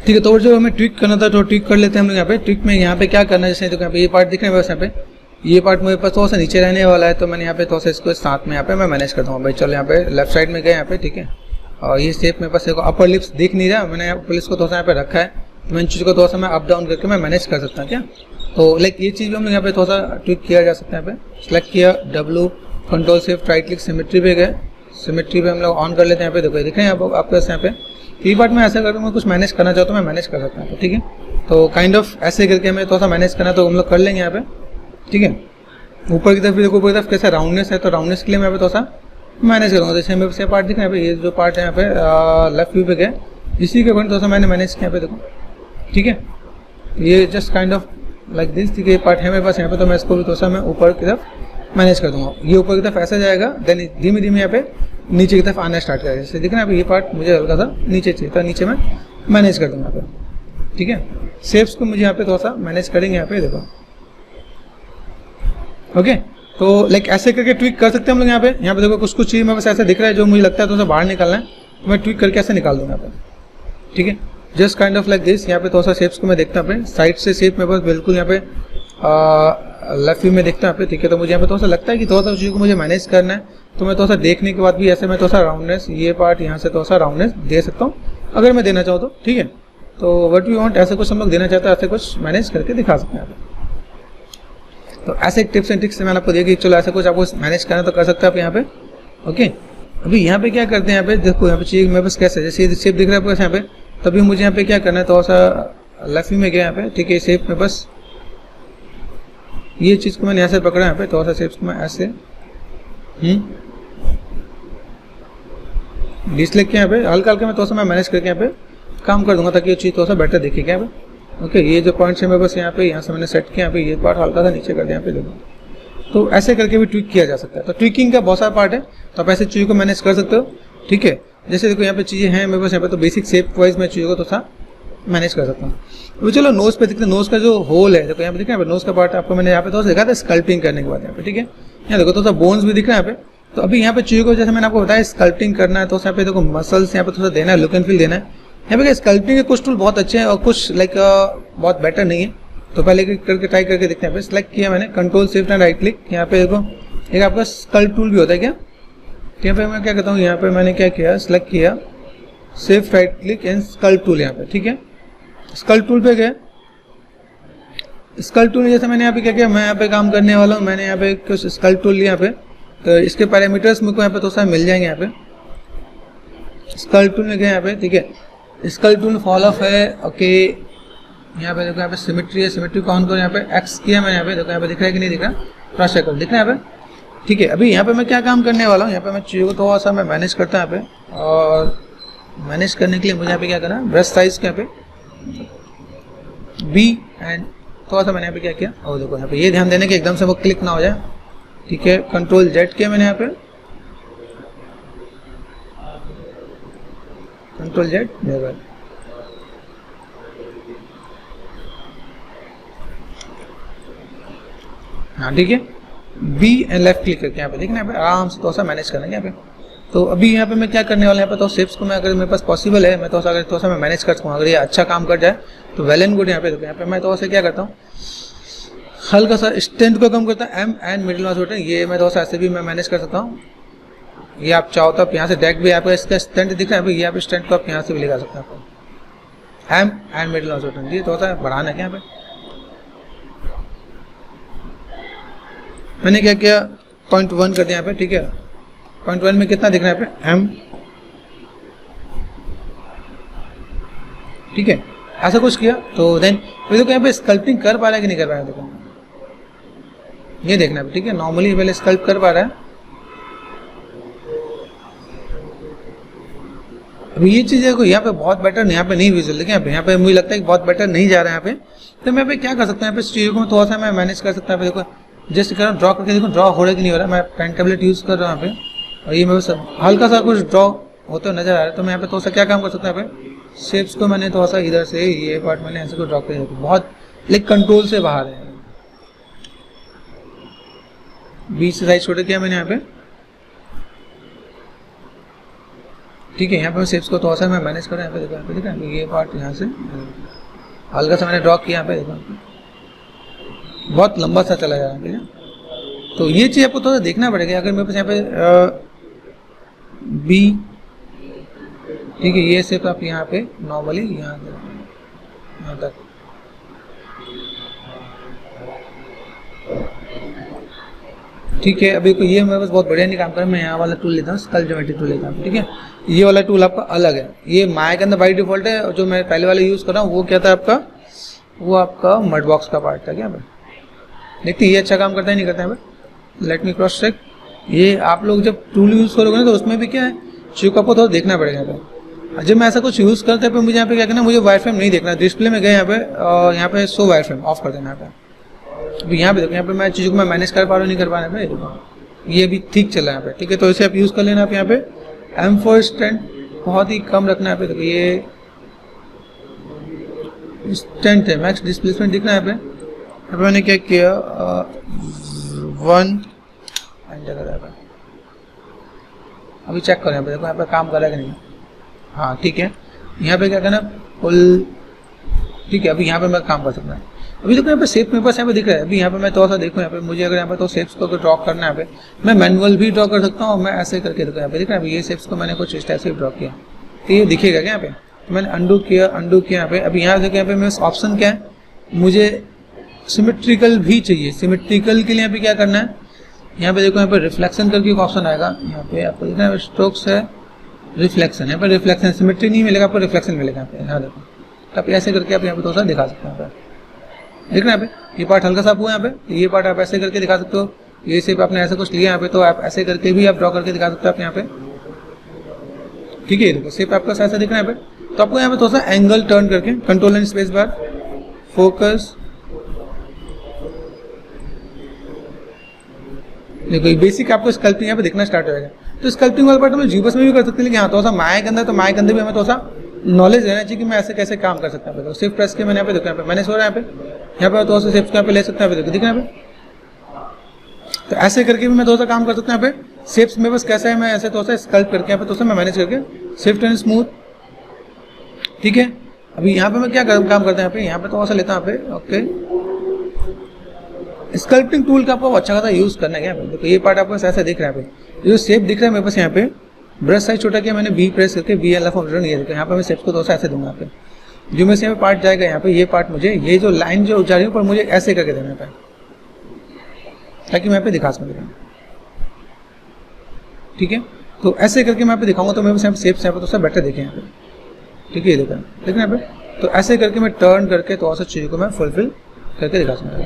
ठीक है। तो जो हमें ट्विक करना था तो ट्विक कर लेते हैं हम लोग यहाँ पे। ट्विक में यहाँ पे क्या करना है, जैसे तो यहाँ पे ये पार्ट दिख रहा है बस यहाँ पे, ये पार्ट मेरे पास थोड़ा सा नीचे रहने वाला है, तो मैंने यहाँ पे थोड़ा सा इसको साथ में यहाँ पे मैं मैनेज करता हूँ भाई। चलो यहाँ पे लेफ्ट साइड में गए यहाँ पे, ठीक है। और ये शेप मेरे पास अपर लिप्स दिख नहीं रहा, मैंने अपर लिप्स को थोड़ा सा यहाँ पे रखा है, तो मैं इन चीज़ को थोड़ा सा मैं अप डाउन करके मैं मैनेज कर सकता हूँ क्या। तो लाइक ये चीज़ भी हम लोग यहाँ पे थोड़ा सा ट्विक किया जा सकता है। यहाँ पे सेलेक्ट किया, W control shift right click, symmetry पे गए, सिमेट्री पे हम लोग ऑन कर लेते हैं। यहाँ पे देखो दिख रहे हैं आपको यहाँ पे। ये पार्ट में ऐसा करके मैं कुछ मैनेज करना चाहता हूँ, मैं मैनेज कर सकता हूँ, ठीक है। तो काइंड ऑफ ऐसे करके हमें थोड़ा सा मैनेज करना तो हम लोग कर लेंगे यहाँ पे, ठीक है। ऊपर की तरफ देखो, ऊपर की तरफ कैसा राउंडनेस है, तो राउंडनेस के लिए मैं यहाँ पे थोड़ा सा मैनेज करूँगा। जैसे मेरे से पार्ट दिख रहा है यहाँ पे, ये जो पार्ट है यहाँ पे लेफ्ट व्यू पे गए, इसी के अकॉर्डिंग थोड़ा सा मैंने मैनेज किया यहाँ पे देखो, ठीक है। ये just kind of like this, ठीक है। ये पार्ट है मेरे पास यहाँ पे, तो मैं इसको भी थोड़ा सा मैं ऊपर की तरफ मैनेज कर दूंगा। ये ऊपर की तरफ ऐसा जाएगा, देन धीमे धीमे यहाँ पे नीचे की तरफ आना स्टार्ट करेगा। जैसे दिख रहा है ये पार्ट मुझे हल्का सा नीचे चाहिए, तो नीचे मैं मैनेज कर दूंगा यहाँ पे, ठीक है। शेप्स को मुझे यहाँ पे थोड़ा सा मैनेज करेंगे यहाँ पे देखो, ओके। तो लाइक ऐसे करके ट्विक कर सकते हैं हम लोग यहाँ पे देखो कुछ चीज़ मेरे पास ऐसा दिख रहा है जो मुझे लगता है थोड़ा सा बाहर निकालना है, तो मैं ट्विक करके ऐसे निकाल दूंगा यहाँ पे, ठीक है। Just kind of like this. यहाँ पे थोड़ा सा शेप्स को मैं देखता हूँ अपने साइड से, शेप मेरे पास बिल्कुल यहाँ पे लेफ्ट व्यू में देखता हूँ यहाँ पे, ठीक है। तो मुझे यहाँ पे थोड़ा सा लगता है कि थोड़ा सा चीज़ को मुझे मैनेज करना है, तो मैं थोड़ा सा देखने के बाद भी ऐसे मैं थोड़ा सा राउंडनेस, ये पार्ट यहाँ से थोड़ा सा राउंडनेस दे सकता हूँ अगर मैं देना चाहूँ तो, ठीक है। तो व्हाट वी वांट, ऐसे कुछ हम लोग देना चाहते हैं, ऐसे कुछ मैनेज करके दिखा सकते हैं। तो ऐसे टिप्स एंड ट्रिक्स से मैंने आपको दिया कि चलो ऐसा कुछ आपको मैनेज करना तो कर सकते हैं आप यहाँ पे, ओके। अभी यहाँ पे क्या करते हैं, यहाँ पे देखो यहाँ पे चीज मेरे पास कैसे, जैसे ये शेप दिख रहा है आपको यहाँ पे, तभी मुझे यहाँ पे क्या करना है, थोड़ा सा लेफ्ट व्यू में गया यहाँ पे, ठीक है। शेप में बस ये चीज़ को मैंने ऐसे पकड़ा यहाँ पे, थोड़ा सा शेप्स को मैं ऐसे डिसलेक्ट किया यहाँ पे, हल्का हल्का मैं थोड़ा सा मैं मैनेज करके यहाँ पे काम कर दूंगा ताकि ये चीज़ थोड़ा सा बेटर दिखेगा यहाँ पे, ओके। ये जो पॉइंट्स है मेरे पास यहाँ पे, यहाँ से मैंने सेट किया यहाँ पे, ये पार्ट हल्का सा नीचे कर दिया यहाँ पे देखो। तो ऐसे करके भी ट्विक किया जा सकता है। तो ट्विकिंग का बहुत सारा पार्ट है, तो आप ऐसे चीज़ों को मैनेज कर सकते हो, ठीक है। जैसे देखो यहाँ पे चीज़ें हैं मेरे पास यहाँ पे, तो बेसिक शेप वाइज मैं चीज़ों को थोड़ा सा मैनेज कर सकता हूँ। तो चलो नोज पे देखते हैं, नोज का जो होल है देखो यहाँ पे दिख रहा है, नोज का पार्ट आपको मैंने यहाँ पे थोड़ा सा दिखा था स्कल्पिंग करने के बाद यहाँ पे, ठीक है। यहाँ देखो थोड़ा सा बोन्स भी दिख रहा है यहाँ पे। तो अभी यहाँ पे चीज़ों को जैसे मैंने आपको बताया स्कल्पिंग करना है, तो यहाँ पे देखो मसल्स यहाँ पे थोड़ा देना है, लुक एंड फील देना है। यहाँ पे स्कल्पिंग के कुछ टूल बहुत अच्छे हैं और कुछ लाइक बहुत बेटर नहीं है, तो पहले करके ट्राई करके देखते हैं। सेलेक्ट किया मैंने, control shift and right click, यहाँ पे देखो एक आपका स्कल्प टूल भी होता है क्या, यहाँ पे मैं क्या करता हूँ, यहाँ पे मैंने क्या किया, सेलेक्ट किया, shift right click and scalp tool यहाँ पे, ठीक है। स्कल्प टूल पे गए, स्कल्प टूल जैसे मैंने यहाँ पे क्या किया, मैं यहाँ पे काम करने वाला हूँ, मैंने यहाँ पे कुछ स्कल्प टूल लिया यहाँ पे, तो इसके पैरामीटर्स मुझको यहाँ पे तो सा मिल जाएंगे यहाँ पे। स्कल्प टूल में गए यहाँ पे, ठीक है। स्कल्प टूल फॉल ऑफ है, ओके। यहाँ पे देखो यहाँ पे सिमेट्री है, सिमेट्री को ऑन करो, यहाँ पे एक्स किया मैंने, यहाँ पे देखो यहाँ पे दिख रहा है कि नहीं दिख रहा, क्रॉस चेक करो, दिख रहा है यहाँ पे, ठीक है। अभी यहाँ पे मैं क्या काम करने वाला हूँ, यहाँ पे मैं चीज़ों को थोड़ा सा मैं मैनेज करता हूँ यहाँ पे, और मैनेज करने के लिए मुझे यहाँ पे क्या करना है, ब्रश साइज के यहाँ पे बी एंड थोड़ा सा मैंने यहाँ पे क्या किया, और देखो यहाँ पे ये ध्यान देने के एकदम से वो क्लिक ना हो जाए, ठीक है। कंट्रोल जेड किया मैंने यहाँ पे, कंट्रोल जेड, हाँ ठीक है। बी एंड लेफ्ट क्लिक करके यहाँ पे देखना, यहाँ पे आराम से थोड़ा सा मैनेज करना है यहाँ पे। तो अभी यहाँ पे मैं क्या करने वाला है यहाँ पे, तो शेप्स को मैं अगर मेरे पास पॉसिबल है मैं थोड़ा सा मैं मैनेज कर सकूँ, अगर ये अच्छा काम कर जाए तो वेल एंड गुड। यहाँ पे देखो यहाँ पे मैं थोड़ा सा क्या करता हूँ, हल्का सा स्ट्रेंथ को कम करता हूँ, M and middle mouse button, ये मैं थोड़ा सा ऐसे भी मैं मैनेज कर सकता हूँ। ये आप चाहो तो आप यहाँ से डायरेक्ट भी आपको इसका स्ट्रेंथ दिख रहा है, ये यहाँ पे स्ट्रेंथ को आप यहाँ से भी लगा सकते हैं आपको, M and middle mouse button, ये थोड़ा सा बढ़ाना है यहाँ पे। मैंने क्या किया, 0.1 कर दिया यहाँ पे, ठीक है। 0.1 में कितना दिख रहा है यहाँ पे, एम, ठीक है। ऐसा कुछ किया तो देन देखो यहाँ पे स्कल्पिंग कर पा रहा है कि नहीं कर पा रहा है, देखो ये देखना है, ठीक है। नॉर्मली पहले स्कल्प कर पा रहा है, अभी ये चीज़ है यहाँ पे बहुत बेटर नहीं, यहाँ पे नहीं विजुअल, देखिए यहाँ पे मुझे लगता है कि बहुत बेटर नहीं जा रहा है यहाँ पे। तो मैं यहाँ पे क्या कर सकता हूँ, यहाँ पे चीज़ों को थोड़ा सा मैं मैनेज कर सकता हूँ। देखो जस्ट कर ड्रॉ करके देखो ड्रॉ हो रहा है कि नहीं हो रहा है, मैं पेन टेबलेट यूज़ कर रहा हूँ यहाँ पे, और ये मेरे सब हल्का सा कुछ ड्रॉ होता नजर आ रहा है। तो मैं यहाँ पे थोड़ा सा क्या काम कर सकता हूँ, यहाँ पे शेप्स को मैंने थोड़ा सा इधर से ये पार्ट मैंने ऐसे को ड्रॉ कर दिया, बहुत लाइक कंट्रोल से बाहर है, बीच से साइज छोटे किया मैंने यहाँ पे, ठीक है। यहाँ पे शेप्स को थोड़ा सा मैं मैनेज कर रहा हूँ, यहाँ पे देखो ये पार्ट यहाँ से हल्का सा मैंने ड्रॉ किया, यहाँ पे देखो बहुत लंबा सा चला जा रहा है। तो ये चीज़ आपको थोड़ा देखना पड़ेगा। अगर मेरे पास यहाँ पे बी, ठीक है, ये शेप आप यहाँ पे नॉर्मली यहाँ तक, ठीक है। अभी ये मेरे पास बहुत बढ़िया नहीं काम कर रहा है, मैं यहाँ वाला टूल लेता हूँ, स्कल ज्योमेट्री टूल लेता हूँ, ठीक है। ये वाला टूल आपका अलग है, ये माया के अंदर बाई डिफॉल्ट है, और जो मैं पहले वाला यूज़ कर रहा हूँ वो क्या था आपका, वो आपका मड बॉक्स का पार्ट था क्या। देखते ये अच्छा काम करता है नहीं करता है। Let me cross check. ये आप लोग जब टूल यूज़ करोगे ना तो उसमें भी क्या है, चीज़ को आपको थोड़ा देखना पड़ेगा यहाँ पे। जब मैं ऐसा कुछ यूज़ करते हैं मुझे यहाँ पे क्या करना, मुझे वायर फ्रेम नहीं देखना, डिस्प्ले में गए यहाँ पे और यहाँ पे शो वायर फ्रेम ऑफ कर देना। यहाँ पे अभी यहाँ पे देखो, यहाँ पे मैं चीज़ों को मैं मैनेज कर पा रहा हूँ नहीं कर पा रहा है, ये भी ठीक चल रहा है यहाँ पे, ठीक है। तो इसे आप यूज़ कर लेना। आप यहाँ पे M4 स्टैंड बहुत ही कम रखना है। यहाँ पे देखो ये स्टैंड है, मैक्स डिस्प्लेसमेंट दिखना है। यहाँ पे मैंने क्या किया, 1 जगह अभी चेक करें यहाँ पे, देखो यहाँ पे काम कर रहा है कि नहीं। हाँ ठीक है, यहाँ पे क्या करना फुल, ठीक है। अभी यहाँ पे मैं काम कर सकता हूँ। अभी देखो यहाँ पे शेप मेरे पास यहाँ पे दिख रहा है। अभी यहाँ पे मैं थोड़ा सा देखूँ, यहाँ पे मुझे अगर यहाँ पे तो शेप्स को ड्रॉ करना है, यहाँ पे मैं मैनुअल भी ड्रॉ कर सकता हूँ, और मैं ऐसे करके देखो यहाँ पे दिख रहा है। ये शेप्स को मैंने कुछ इस टाइप से ड्रॉ किया तो ये दिखेगा क्या यहाँ पे। तो मैंने अंडू किया यहाँ पे। अभी यहाँ देखो यहाँ पे मेरे ऑप्शन क्या है, मुझे सिमेट्रिकल भी चाहिए। सिमेट्रिकल के लिए यहाँ पे क्या करना है, यहाँ पे देखो यहाँ पे रिफ्लेक्शन करके एक ऑप्शन आएगा। यहाँ पे आपको देखना है स्ट्रोक्स है, रिफ्लेक्शन। यहाँ पे रिफ्लेक्शन, सिमेट्री नहीं मिलेगा आपको, रिफ्लेक्शन मिलेगा यहाँ पे। यहाँ देखो, तो आप ऐसे करके आप यहाँ पे थोड़ा सा दिखा सकते हैं। यहाँ पे देखना यहाँ पे ये पार्ट हल्का सा हुआ, यहाँ पे ये पार्ट आप ऐसे करके दिखा सकते हो। ये शेप आपने ऐसा कुछ लिया यहाँ पे, तो आप ऐसे करके भी आप ड्रॉ करके दिखा सकते हो आप यहाँ पे, ठीक है। देखो शेप आपका ऐसा दिख रहा है यहाँ पे। तो आपको यहाँ पे थोड़ा सा एंगल टर्न करके control and space bar, focus, देखो ये बेसिक आपको स्कल्पिंग यहाँ पे दिखना स्टार्ट हो जाएगा। तो स्कल्पिंग वाला पार्ट हम जीबस में भी कर सकते हैं, लेकिन हाँ थोड़ा सा माया के अंदर, तो माया के अंदर भी हमें थोड़ा सा नॉलेज रहना चाहिए कि मैं ऐसे कैसे काम कर सकता हूँ। सिर्फ प्रेस के मैंने यहाँ पे देखो, यहाँ पे मैंने सो रहा है यहाँ पे थोड़ा सा शेप्स यहाँ पे ले सकता है, दिख रहा है यहाँ पे। तो ऐसे करके भी मैं थोड़ा सा काम कर सकता हूँ यहाँ पे। शेप्स में बस कैसा है, मैं ऐसे थोड़ा सा स्कल्प करके यहाँ पे थोड़ा सा मैं मैनेज करके स्विफ्ट एंड स्मूथ, ठीक है। अभी यहाँ पे मैं क्या काम करता हूँ, यहाँ पे थोड़ा सा लेता हूँ यहाँ पे, ओके। स्कल्पिंग टूल का आपको अच्छा खासा यूज करना है यहाँ पे। देखो ये पार्ट आपको ऐसा दिख रहा है यहाँ पे, जो शेप दिख रहा है मेरे पास यहाँ पे, ब्रश साइज छोटा किया मैंने, बी प्रेस करके BL फॉर्म ये देखो यहाँ पे मैं शेप्स को थोड़ा सा ऐसे दूंगा यहाँ पे। जो मैं से यहाँ पे पार्ट जाएगा यहाँ पे, ये पार्ट मुझे ये जो लाइन जो जा रही है पर मुझे ऐसे करके देना है, ताकि मैं यहाँ पे दिखा सकूँ, ठीक है। तो ऐसे करके मैं यहाँ पे दिखाऊंगा तो मेरे पास यहाँ पे शेप्स यहाँ पे तो बेटर देखें यहाँ पे, ठीक है। देखना यहाँ पे, तो ऐसे करके मैं टर्न करके थोड़ा सा चीज़ों को मैं फुलफिल करके दिखा सकूँगा,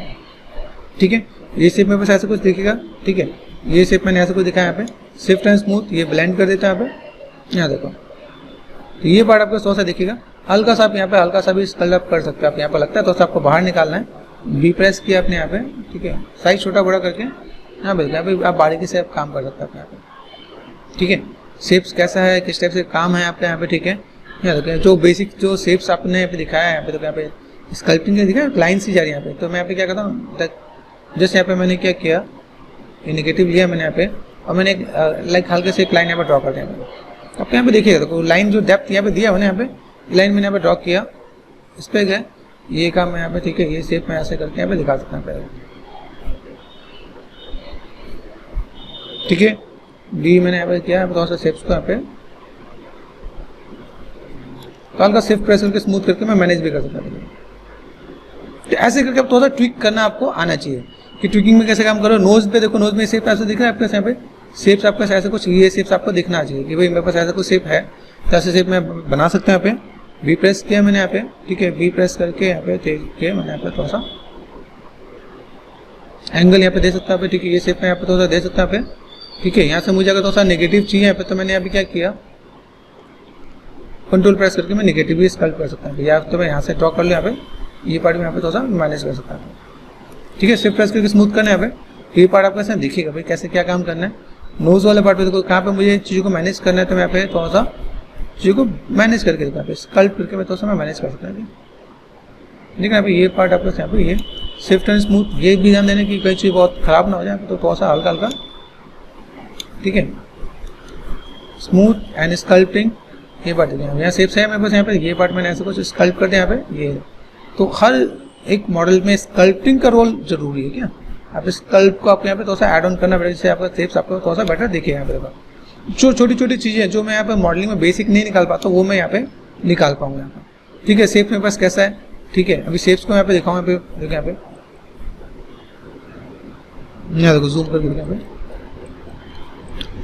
ठीक है। ये शेप मेरे पास ऐसा कुछ दिखेगा, ठीक है। ये शेप मैंने ऐसा कुछ दिखा यहाँ पे, स्विफ्ट एंड स्मूथ, ये ब्लेंड कर देता है यहाँ पे। यहाँ देखो, तो ये पार्ट आपको थोड़ा सा दिखेगा। हल्का सा आप यहाँ पे हल्का सा भी स्कल अप कर सकते हो आप। यहाँ पे लगता है तो आपको बाहर निकालना है, बी प्रेस किया आपने यहाँ पे, ठीक है। साइज छोटा बड़ा करके यहाँ पे आप बारीकी से आप काम कर सकते हो यहाँ पे, ठीक है। शेप्स कैसा है, किस टाइप से काम है आपका यहाँ पे, ठीक है। यहाँ देखो जो बेसिक जो शेप्स आपने यहाँ पे दिखाया है यहाँ पे, तो यहाँ पे स्कल्पिंग का दिखा है, लाइन सी जा रही है यहाँ पे। तो मैं यहाँ पे क्या करता हूँ, जस्ट यहाँ पे मैंने क्या किया, ये नेगेटिव लिया मैंने यहाँ पे, और मैंने लाइक हल्के से एक लाइन यहाँ पे ड्रॉ कर दिया मैंने। आपको यहाँ पे देखिएगा, देखो लाइन जो डेप्थ यहाँ पे दिया मैंने, यहाँ पे लाइन मैंने यहाँ पे ड्रॉ किया, इस पे गए, ये काम मैं यहाँ पे, ठीक है। ये शेप मैं ऐसे करके यहाँ पे दिखा सकता हूँ पहले, ठीक है। डी मैंने यहाँ पे किया, थोड़ा सा शेप्स को यहाँ पे तो हल्का शिफ्ट प्रेस करके स्मूथ करके मैं मैनेज भी कर सकता हूँ। तो ऐसे करके आप थोड़ा सा ट्विक करना आपको आना चाहिए कि ट्विकिंग में कैसे काम करो। नोज पे देखो, नोज में शेप ऐसे दिख रहा है आपके यहाँ पे, शेप्स आपका ऐसे कुछ ये शेप्स आपको दिखना चाहिए कि भाई मेरे पास ऐसा कुछ शेप है, तो ऐसे शेप मैं बना सकता हूँ। यहाँ पे बी प्रेस किया मैंने यहाँ पे, ठीक है। बी प्रेस करके यहाँ पे किया मैंने, यहाँ पे थोड़ा सा एंगल यहाँ पे दे सकता है, ठीक है। ये शेप मैं यहाँ पे थोड़ा सा दे सकता है, ठीक है। यहाँ से मुझे अगर थोड़ा सा नेगेटिव चाहिए यहाँ पे, तो मैंने यहाँ पे क्या किया, कंट्रोल प्रेस करके मैं नेगेटिव भी स्कल्प कर सकता हूँ, या तो मैं यहाँ से ड्रॉ कर लूँ यहाँ पे, ये पार्ट में यहाँ पे थोड़ा सा मैनेज कर सकता हूँ, ठीक है। शिफ्ट प्रेस करके स्मूथ करना है यहाँ पे, ये पार्ट आपको ऐसा दिखेगा भाई कैसे क्या काम करना है। नोज वाले पार्ट पे देखो कहाँ पे मुझे चीज़ों को मैनेज करना है, तो मैं यहाँ पे थोड़ा सा चीज़ों को मैनेज करके देखो, यहाँ पे स्कल्प करके मैं थोड़ा सा मैं मैनेज कर सकता हूँ, ठीक है। यहाँ पे ये पार्ट आपको यहाँ पे ये शिफ्ट एंड स्मूथ, ये भी ध्यान देने की कोई चीज़ बहुत खराब ना हो जाए, तो थोड़ा सा हल्का हल्का, ठीक है। स्मूथ एंड स्कल्पटिंग, ये पार्ट देखिए यहाँ शेप्स है मेरे पास, यहाँ पे ये पार्ट मैंने ऐसे कुछ स्कल्प कर दिया यहाँ पे ये। तो हर एक मॉडल में स्कल्पटिंग का रोल जरूरी है क्या, आप स्कल्प को आपको यहाँ पे थोड़ा सा एड ऑन करना पड़ेगा, जिससे आपका शेप्स आपको थोड़ा सा बेटर दिखे। यहाँ पे जो छोटी छोटी चीज़ें जो मैं यहाँ पे मॉडलिंग में बेसिक नहीं निकाल पाता वो मैं यहाँ पे निकाल पाऊंगा यहाँ पे। ठीक है, शेप मेरे पास कैसा है, ठीक है, अभी शेप्स को यहाँ पे दिखाऊँ, यहाँ पे देखो यहाँ पे देखो जूम करके देखो यहाँ पे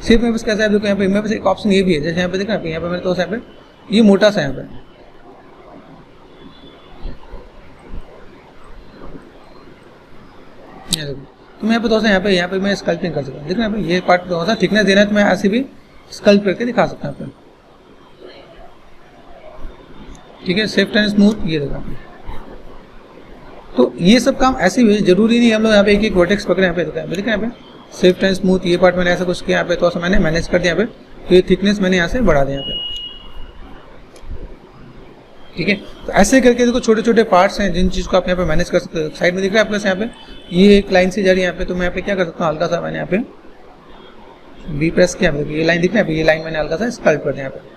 शेप मेरे पास कैसा है। देखो यहाँ पे मेरे पास एक ऑप्शन ये भी है, जैसे यहाँ पे देखा यहाँ पे मेरे तो यहाँ पे ये मोटा सा यहाँ पे, तो मैं यहाँ पे थोड़ा सा यहाँ पे मैं स्कल्पिंग कर सकता हूँ। देखो यहाँ पे ये पार्ट थोड़ा सा थिकनेस देना है तो मैं ऐसे भी स्कल्प करके दिखा सकता हूँ यहाँ पे। ठीक है, सॉफ्ट एंड स्मूथ, ये देखो। तो ये सब काम ऐसे भी जरूरी नहीं हम लोग यहाँ पे एक एक वर्टेक्स पकड़े, यहाँ पे देखो यहाँ पे सॉफ्ट एंड स्मूथ, ये पार्ट मैंने ऐसा कुछ किया यहाँ पे, थोड़ा सा मैंने मैनेज कर दिया यहाँ पे, तो ये थिकनेस मैंने यहाँ से बढ़ा दिया यहाँ पे। ठीक है, तो ऐसे करके देखो छोटे छोटे पार्ट्स हैं जिन चीज़ को आप यहाँ पे मैनेज कर सकते हो। साइड में दिख रहा है आपके यहाँ पे ये एक लाइन से जा रही है यहाँ पे, तो मैं यहाँ पे क्या कर सकता हूँ, हल्का सा मैंने यहाँ पे बी प्रेस किया, ये लाइन दिख रहा है, ये लाइन मैंने हल्का सा स्कल्प कर दिया यहाँ पे।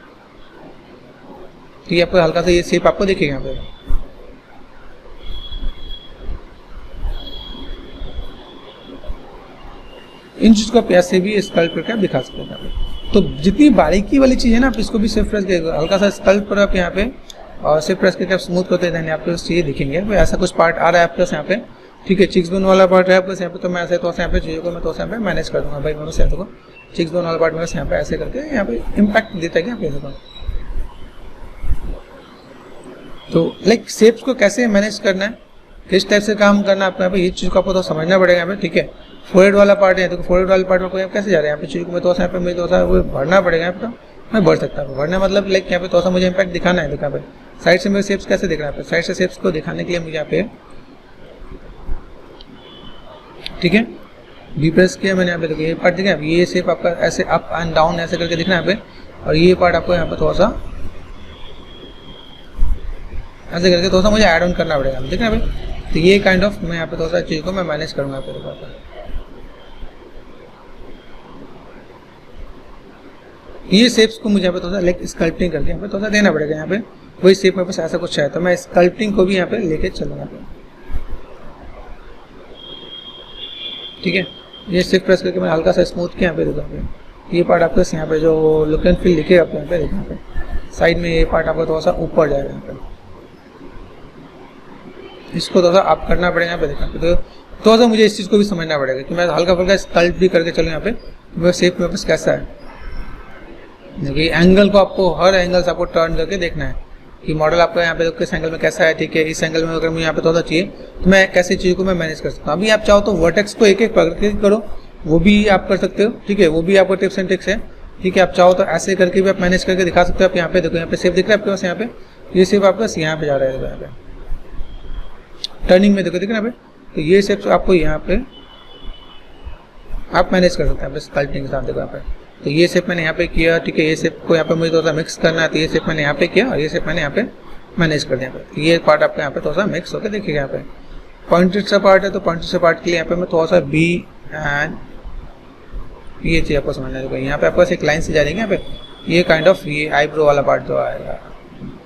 ठीक है, आपको हल्का सा ये शेप आपको दिखेगा यहाँ पे। इन चीज को आप ऐसे भी स्कल्प करके आप दिखा सकते हैं यहाँ पे। तो जितनी बारीकी वाली चीज है ना, आप इसको भी सिर्फ प्रेस करके हल्का सा स्कल्प पर आप यहाँ पे और सिर्फ प्रेस करके आप स्मूथ करते हैं, आपको चीजें दिखेंगे। तो ऐसा कुछ पार्ट आ रहा है आपके पास यहाँ पे, ठीक है, चिक्स बोन वाला पार्ट है आपके पास यहाँ पे, तो मैं ऐसे तो यहाँ पे चीजों को मैं तो यहाँ पे मैनेज कर दूंगा भाई, मैं से को चिक्स बोन वाला पार्ट मेरे यहाँ पे ऐसे करके यहाँ पे इम्पैक्ट देता है क्या आप देखो। तो लाइक शेप्स को कैसे मैनेज करना है, किस टाइप से काम करना है आपको यहाँ पे, ये चीज को आपको तो समझना पड़ेगा यहाँ पे। ठीक है, फोरहेड वाला पार्ट है, तो फोरहेड वाले पार्ट में कोई कैसे जा रहे हैं यहाँ पे चीज को मैं तो यहाँ पे मुझे तो वो भरना पड़ेगा यहाँ पे, तो मैं भर सकता हूँ। भरना मतलब लाइक यहाँ पे तो मुझे इम्पैक्ट दिखाना है। देखो यहाँ पे साइड से मेरे शेप्स कैसे दिख रहा है, साइड से शेप्स को दिखाने के लिए मुझे यहाँ पे, ठीक है, बी प्रेस किया मैंने यहाँ पे, देखिए ये पार्ट दिखा है, ये शेप आपका ऐसे अप एंड डाउन ऐसे करके दिखना है यहाँ पे, और ये पार्ट आपको यहाँ पे थोड़ा सा ऐसे करके थोड़ा सा मुझे ऐड ऑन करना पड़ेगा, ठीक है भाई। तो ये काइंड ऑफ मैं यहाँ पे थोड़ा सा चीज़ को मैं मैनेज करूँगा यहाँ पे। ये शेप्स को मुझे यहाँ पे थोड़ा सा लाइक स्कल्पटिंग करके यहाँ पे थोड़ा सा देना पड़ेगा यहाँ पे, वही शेप मेरे पास ऐसा कुछ है, तो मैं स्कल्पटिंग को भी यहाँ पे लेके चलूँगा यहाँ पे। ठीक है, ये शेप प्रेस करके मैं हल्का सा स्मूथ किया यहाँ पे, देखो यहाँ पे ये पार्ट आपको यहाँ पे जो लुक एंड फील दिखेगा आपको यहाँ पे, देखो यहाँ पे साइड में ये पार्ट आपको थोड़ा सा ऊपर जाएगा यहाँ पे, इसको थोड़ा सा आप करना पड़ेगा यहाँ पे। देखना तो थोड़ा सा मुझे इस चीज़ को भी समझना पड़ेगा कि मैं हल्का फुल्का स्कल्प भी करके चलूँ यहाँ पे, वो शेप मेरे पास कैसा है। देखिए एंगल को आपको हर एंगल से आपको टर्न करके देखना है कि मॉडल आपका यहाँ पे किस एंगल में कैसा है। ठीक है, इस एंगल में अगर मुझे यहाँ पे थोड़ा चाहिए तो मैं कैसे चीज़ को मैं मैनेज कर सकता हूँ। अभी आप चाहो तो वर्टेक्स को एक एक पकड़ के करो, वो भी आप कर सकते हो। ठीक है, वो भी आपको टिप्स एंड ट्रिक्स है। ठीक है, आप चाहो तो ऐसे करके भी आप मैनेज करके दिखा सकते हो। आप यहाँ पे देखो, यहाँ पे शेप दिख रहा है आपके पास, यहाँ पे ये शेप आपका यहाँ पे जा रहा है, यहाँ पे टर्निंग में देखो, दिख रहा है यहाँ पे, तो ये शेप आपको यहाँ पे आप मैनेज कर सकते हैं स्कल्पटिंग के साथ। देखो यहाँ पे, तो ये शेप मैंने यहाँ पे किया। ठीक है, ये शेप को यहाँ पे मुझे थोड़ा सा मिक्स करना है, तो ये शेप मैंने यहाँ पे किया और ये शेप मैंने यहाँ पे मैनेज कर दिया। तो ये पार्ट आपका यहाँ पे थोड़ा सा मिक्स होकर देखिएगा। यहाँ पे पॉइंटेड सा पार्ट है, तो पॉइंटेड से पार्ट के लिए यहाँ पे मैं थोड़ा सा बी एंड ये चीज़ आपको समझना है। यहाँ पे आपको एक लाइन से जा रही है यहाँ पे, ये काइंड ऑफ ये आईब्रो वाला पार्ट जो आएगा।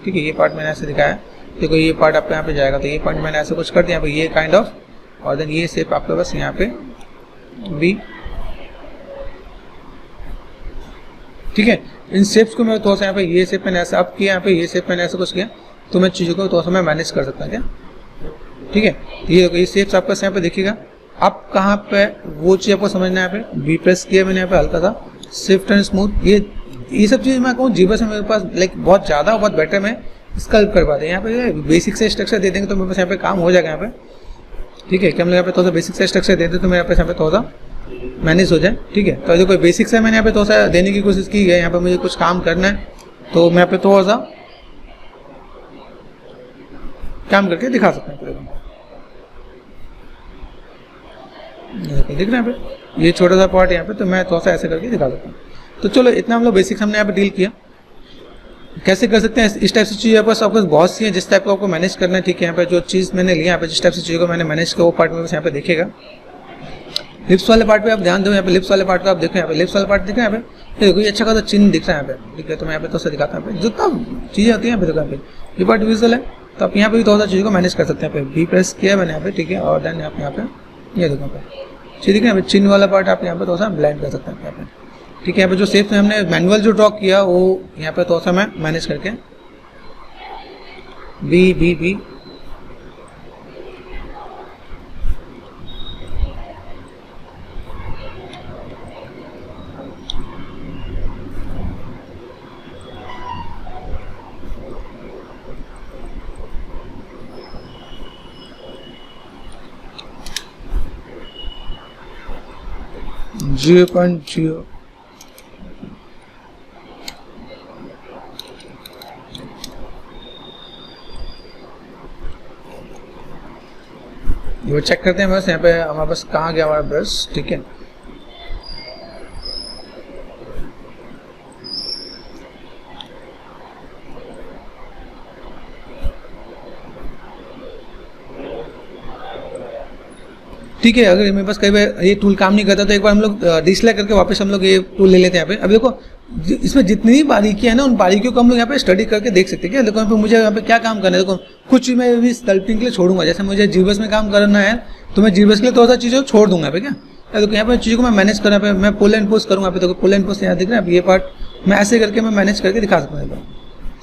ठीक है, ये पार्ट मैंने ऐसे दिखाया। देखो ये पार्ट आपका यहाँ पे जाएगा, तो ये पार्ट मैंने ऐसे कुछ कर दिया यहाँ पे, ये काइंड ऑफ, और देन ये शेप आपके पास यहाँ पे बी। ठीक है, इन शेप्स को मैं थोड़ा सा यहाँ पे ये शेप मैंने ऐसा अप किया, यहाँ पे ये शेप मैंने ऐसा कुछ किया, तो मैं चीज़ों को थोड़ा सा मैं मैनेज कर सकता हूँ क्या। ठीक है, ये शेप्स आपका यहाँ पे देखिएगा। आप कहाँ पे वो चीज़ आपको समझना है। यहाँ पे बी प्रेस किया मैंने यहाँ पे हल्का सा, स्विफ्ट एंड स्मूथ, ये सब चीज़ मैं कहूँ जीवा से मेरे पास लाइक बहुत ज़्यादा बहुत बेटर मैं स्कल्प कर पाते हैं। यहाँ पे बेसिक से स्ट्रक्चर दे देंगे तो मेरे पास यहाँ पे काम हो जाएगा यहाँ पे। ठीक है, कि हम लोग यहाँ पे थोड़ा सा बेसिक से स्ट्रक्चर दे दें तो मेरे यहाँ पे थोड़ा सा मैनेज हो जाए। ठीक है, तो जो कोई बेसिक्स है मैंने यहाँ पे थोड़ा सा देने की कोशिश की है। यहाँ पे मुझे कुछ काम करना है तो मैं यहाँ पे थोड़ा सा काम करके दिखा सकता हूँ। दिख रहा है यहाँ पे ये छोटा सा पार्ट यहाँ पे, तो मैं थोड़ा सा ऐसे करके दिखा सकता हूँ। तो चलो इतना हम लोग बेसिक्स हमने यहाँ पे डील किया। कैसे कर सकते हैं इस टाइप से चीज़ आपके पास बहुत सी है जिस टाइप को आपको मैनेज करना है। ठीक है, यहाँ पे जो चीज़ मैंने लिया यहाँ पे जिस टाइप से चीज़ों को मैंने मैनेज किया वो पार्ट में बस यहाँ पे देखेगा। लिप्स वाले पार्ट पे आप ध्यान दो, यहाँ पे लिप्स वाले पार्ट को आप देखो, यहाँ पे लिप्स वाले पार्ट देखो, यहाँ पे ये देखो ये अच्छा खासा चिन्ह दिख रहा है यहाँ पे, ठीक है। तो मैं यहाँ पे थोड़ा सा दिखाता हूँ, जितना चीज़ें होती हैं यहाँ पे, देखो यहाँ पे ये पार्ट विजुअल है, तो आप यहाँ पे भी थोड़ा सा चीज़ों को मैनेज कर सकते हैं। यहाँ पे बी प्रेस किया मैंने यहाँ पे, ठीक है। और देन यहाँ पे ये देखो यहाँ पे चीज़ दिख रहा है, यहाँ पे चिन्ह वाला पार्ट आप यहाँ पे थोड़ा सा ब्लेंड कर सकते हैं यहाँ पे, ठीक है। यहाँ पे जो शेप में हमने मैनुअल जो ड्रॉ किया वो यहाँ पे थोड़ा सा मैं मैनेज करके B B B zero point zero ये चेक करते हैं बस यहाँ पे हमारे पास कहाँ गया हमारा ब्रश, ठीक है। ठीक है, अगर मेरे पास कई बार ये टूल काम नहीं करता तो एक बार हम लोग डिसलाइक करके वापस हम लोग ये टूल ले लेते हैं यहाँ पे। अब देखो इसमें जितनी भी बारीकियां है ना, उन बारीकियों को हम लोग यहाँ पे स्टडी करके देख सकते हैं। क्या देखो यहाँ पे मुझे यहाँ पे क्या काम करना है, देखो कुछ मैं भी स्कल्पटिंग के लिए छोड़ूंगा। जैसे मुझे जीबस में काम करना है तो मैं जीबस के लिए थोड़ा सा चीज़ों छोड़ दूंगा यहाँ पे। क्या देखो यहाँ पे चीज़ों को मैं मैनेज करना पे मैं पुल एंड पुश करूँगा। देखो पुल एंड पुश यहाँ दिख रहा है, ये पार्ट मैं ऐसे करके मैं मैनेज करके दिखा सकता हूँ।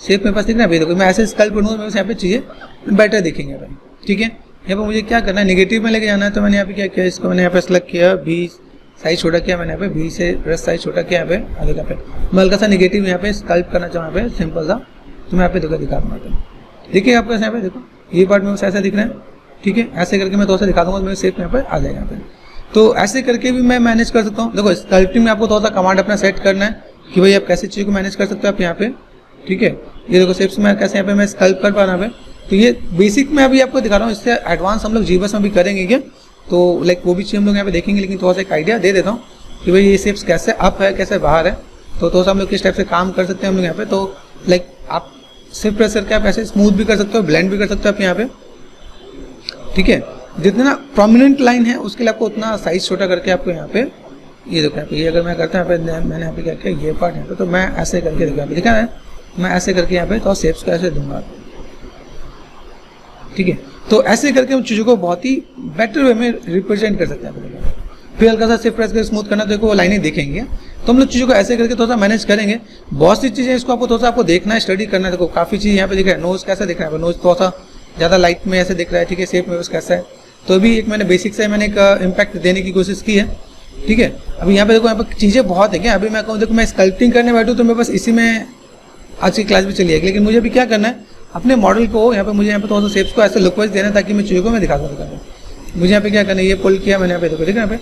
शेप मेरे पास दिख रहा है, देखो मैं ऐसे स्कल्प करूँगा, मेरे यहाँ पे चीज़ें बेटर दिखेंगे भाई, ठीक है। यहाँ पे मुझे क्या करना है, नेगेटिव में लेके जाना है, तो मैंने यहाँ पे क्या किया, इसको मैंने यहाँ पे सेलेक्ट किया, 20 साइज छोटा किया मैंने यहाँ पे, 20 से ब्रश साइज छोटा किया यहाँ पे। आगे यहाँ पे मैं हल्का सा नेगेटिव यहाँ पे स्कल्प करना चाहूँ यहाँ पे सिंपल सा, तो मैं यहाँ पे देखो दिखा दूँगा। देखिए आपको यहाँ पे देखो ये पार्ट मेरे ऐसा दिख रहा है, ठीक है। ऐसे करके मैं थोड़ा सा दिखा दूँगा, मेरे शेप यहाँ पे आ जाएगा यहाँ पे। तो ऐसे करके भी मैं मैनेज कर सकता हूँ। देखो स्कल्पटिंग में आपको थोड़ा सा कमांड अपना सेट करना है कि भाई आप कैसे चीज़ को मैनेज कर सकते हो आप यहाँ पे, ठीक है। ये देखो शेप्स में कैसे यहाँ पे मैं स्कल्प कर पा रहा हूँ। तो ये बेसिक में अभी आपको दिखा रहा हूँ, इससे एडवांस हम लोग जीबस में भी करेंगे क्या, तो लाइक वो भी चीज़ हम लोग यहाँ पे देखेंगे। लेकिन थोड़ा सा एक आइडिया दे देता हूँ कि भाई ये शेप्स कैसे अप है कैसे बाहर है, तो थोड़ा सा हम लोग किस टाइप से काम कर सकते हैं हम लोग यहाँ पे। तो लाइक आप सिर्फ प्रेस करके आप ऐसे स्मूथ भी कर सकते हो, ब्लेंड भी कर सकते हो आप यहाँ पे, ठीक है। जितना प्रोमिनेंट लाइन है उसके लिए आपको उतना साइज छोटा करके आपको यहाँ पे ये देखो यहाँ पे, ये अगर मैं करता हूँ यहाँ पे, मैंने यहाँ पे क्या किया ये पार्ट यहाँ पे, तो मैं ऐसे करके देखो यहाँ पे दिखा है, मैं ऐसे करके यहाँ पे तो शेप्स को ऐसे दूंगा, ठीक है। तो ऐसे करके हम चीज़ों को बहुत ही बेटर वे में रिप्रेजेंट कर सकते हैं। फिर हल्का सा सिर्फ प्रेस करके स्मूथ करना, तो देखो वो लाइनें दिखेंगे। तो हम लोग चीज़ों को ऐसे करके थोड़ा सा मैनेज करेंगे। बहुत सी चीज़ें इसको आपको थोड़ा सा आपको देखना है, स्टडी करना है। देखो काफ़ी चीज़ यहाँ पे दिख रहा है, नोज कैसा दिख रहा है, नोज थोड़ा सा ज़्यादा लाइट में ऐसे दिख रहा है, ठीक है। शेप में उसका कैसा है, तो अभी एक मैंने बेसिक से मैंने एक इम्पैक्ट देने की कोशिश की है, ठीक है। अभी यहाँ पे देखो यहाँ पे चीज़ें बहुत है क्या। अभी मैं कहूँ देखो मैं स्कल्पटिंग करने बैठूँ तो मेरे पास इसी में आज की क्लास भी चली है, लेकिन मुझे अभी क्या करना है, अपने मॉडल को यहाँ पे मुझे यहाँ पे थोड़ा सा शेप्स को ऐसे लुक वाइज देना है ताकि मैं चीज़ों को मैं दिखा सकूँ। मुझे यहाँ पे क्या करना है, ये पुल किया मैंने यहाँ पे देखो, ठीक है। यहाँ पे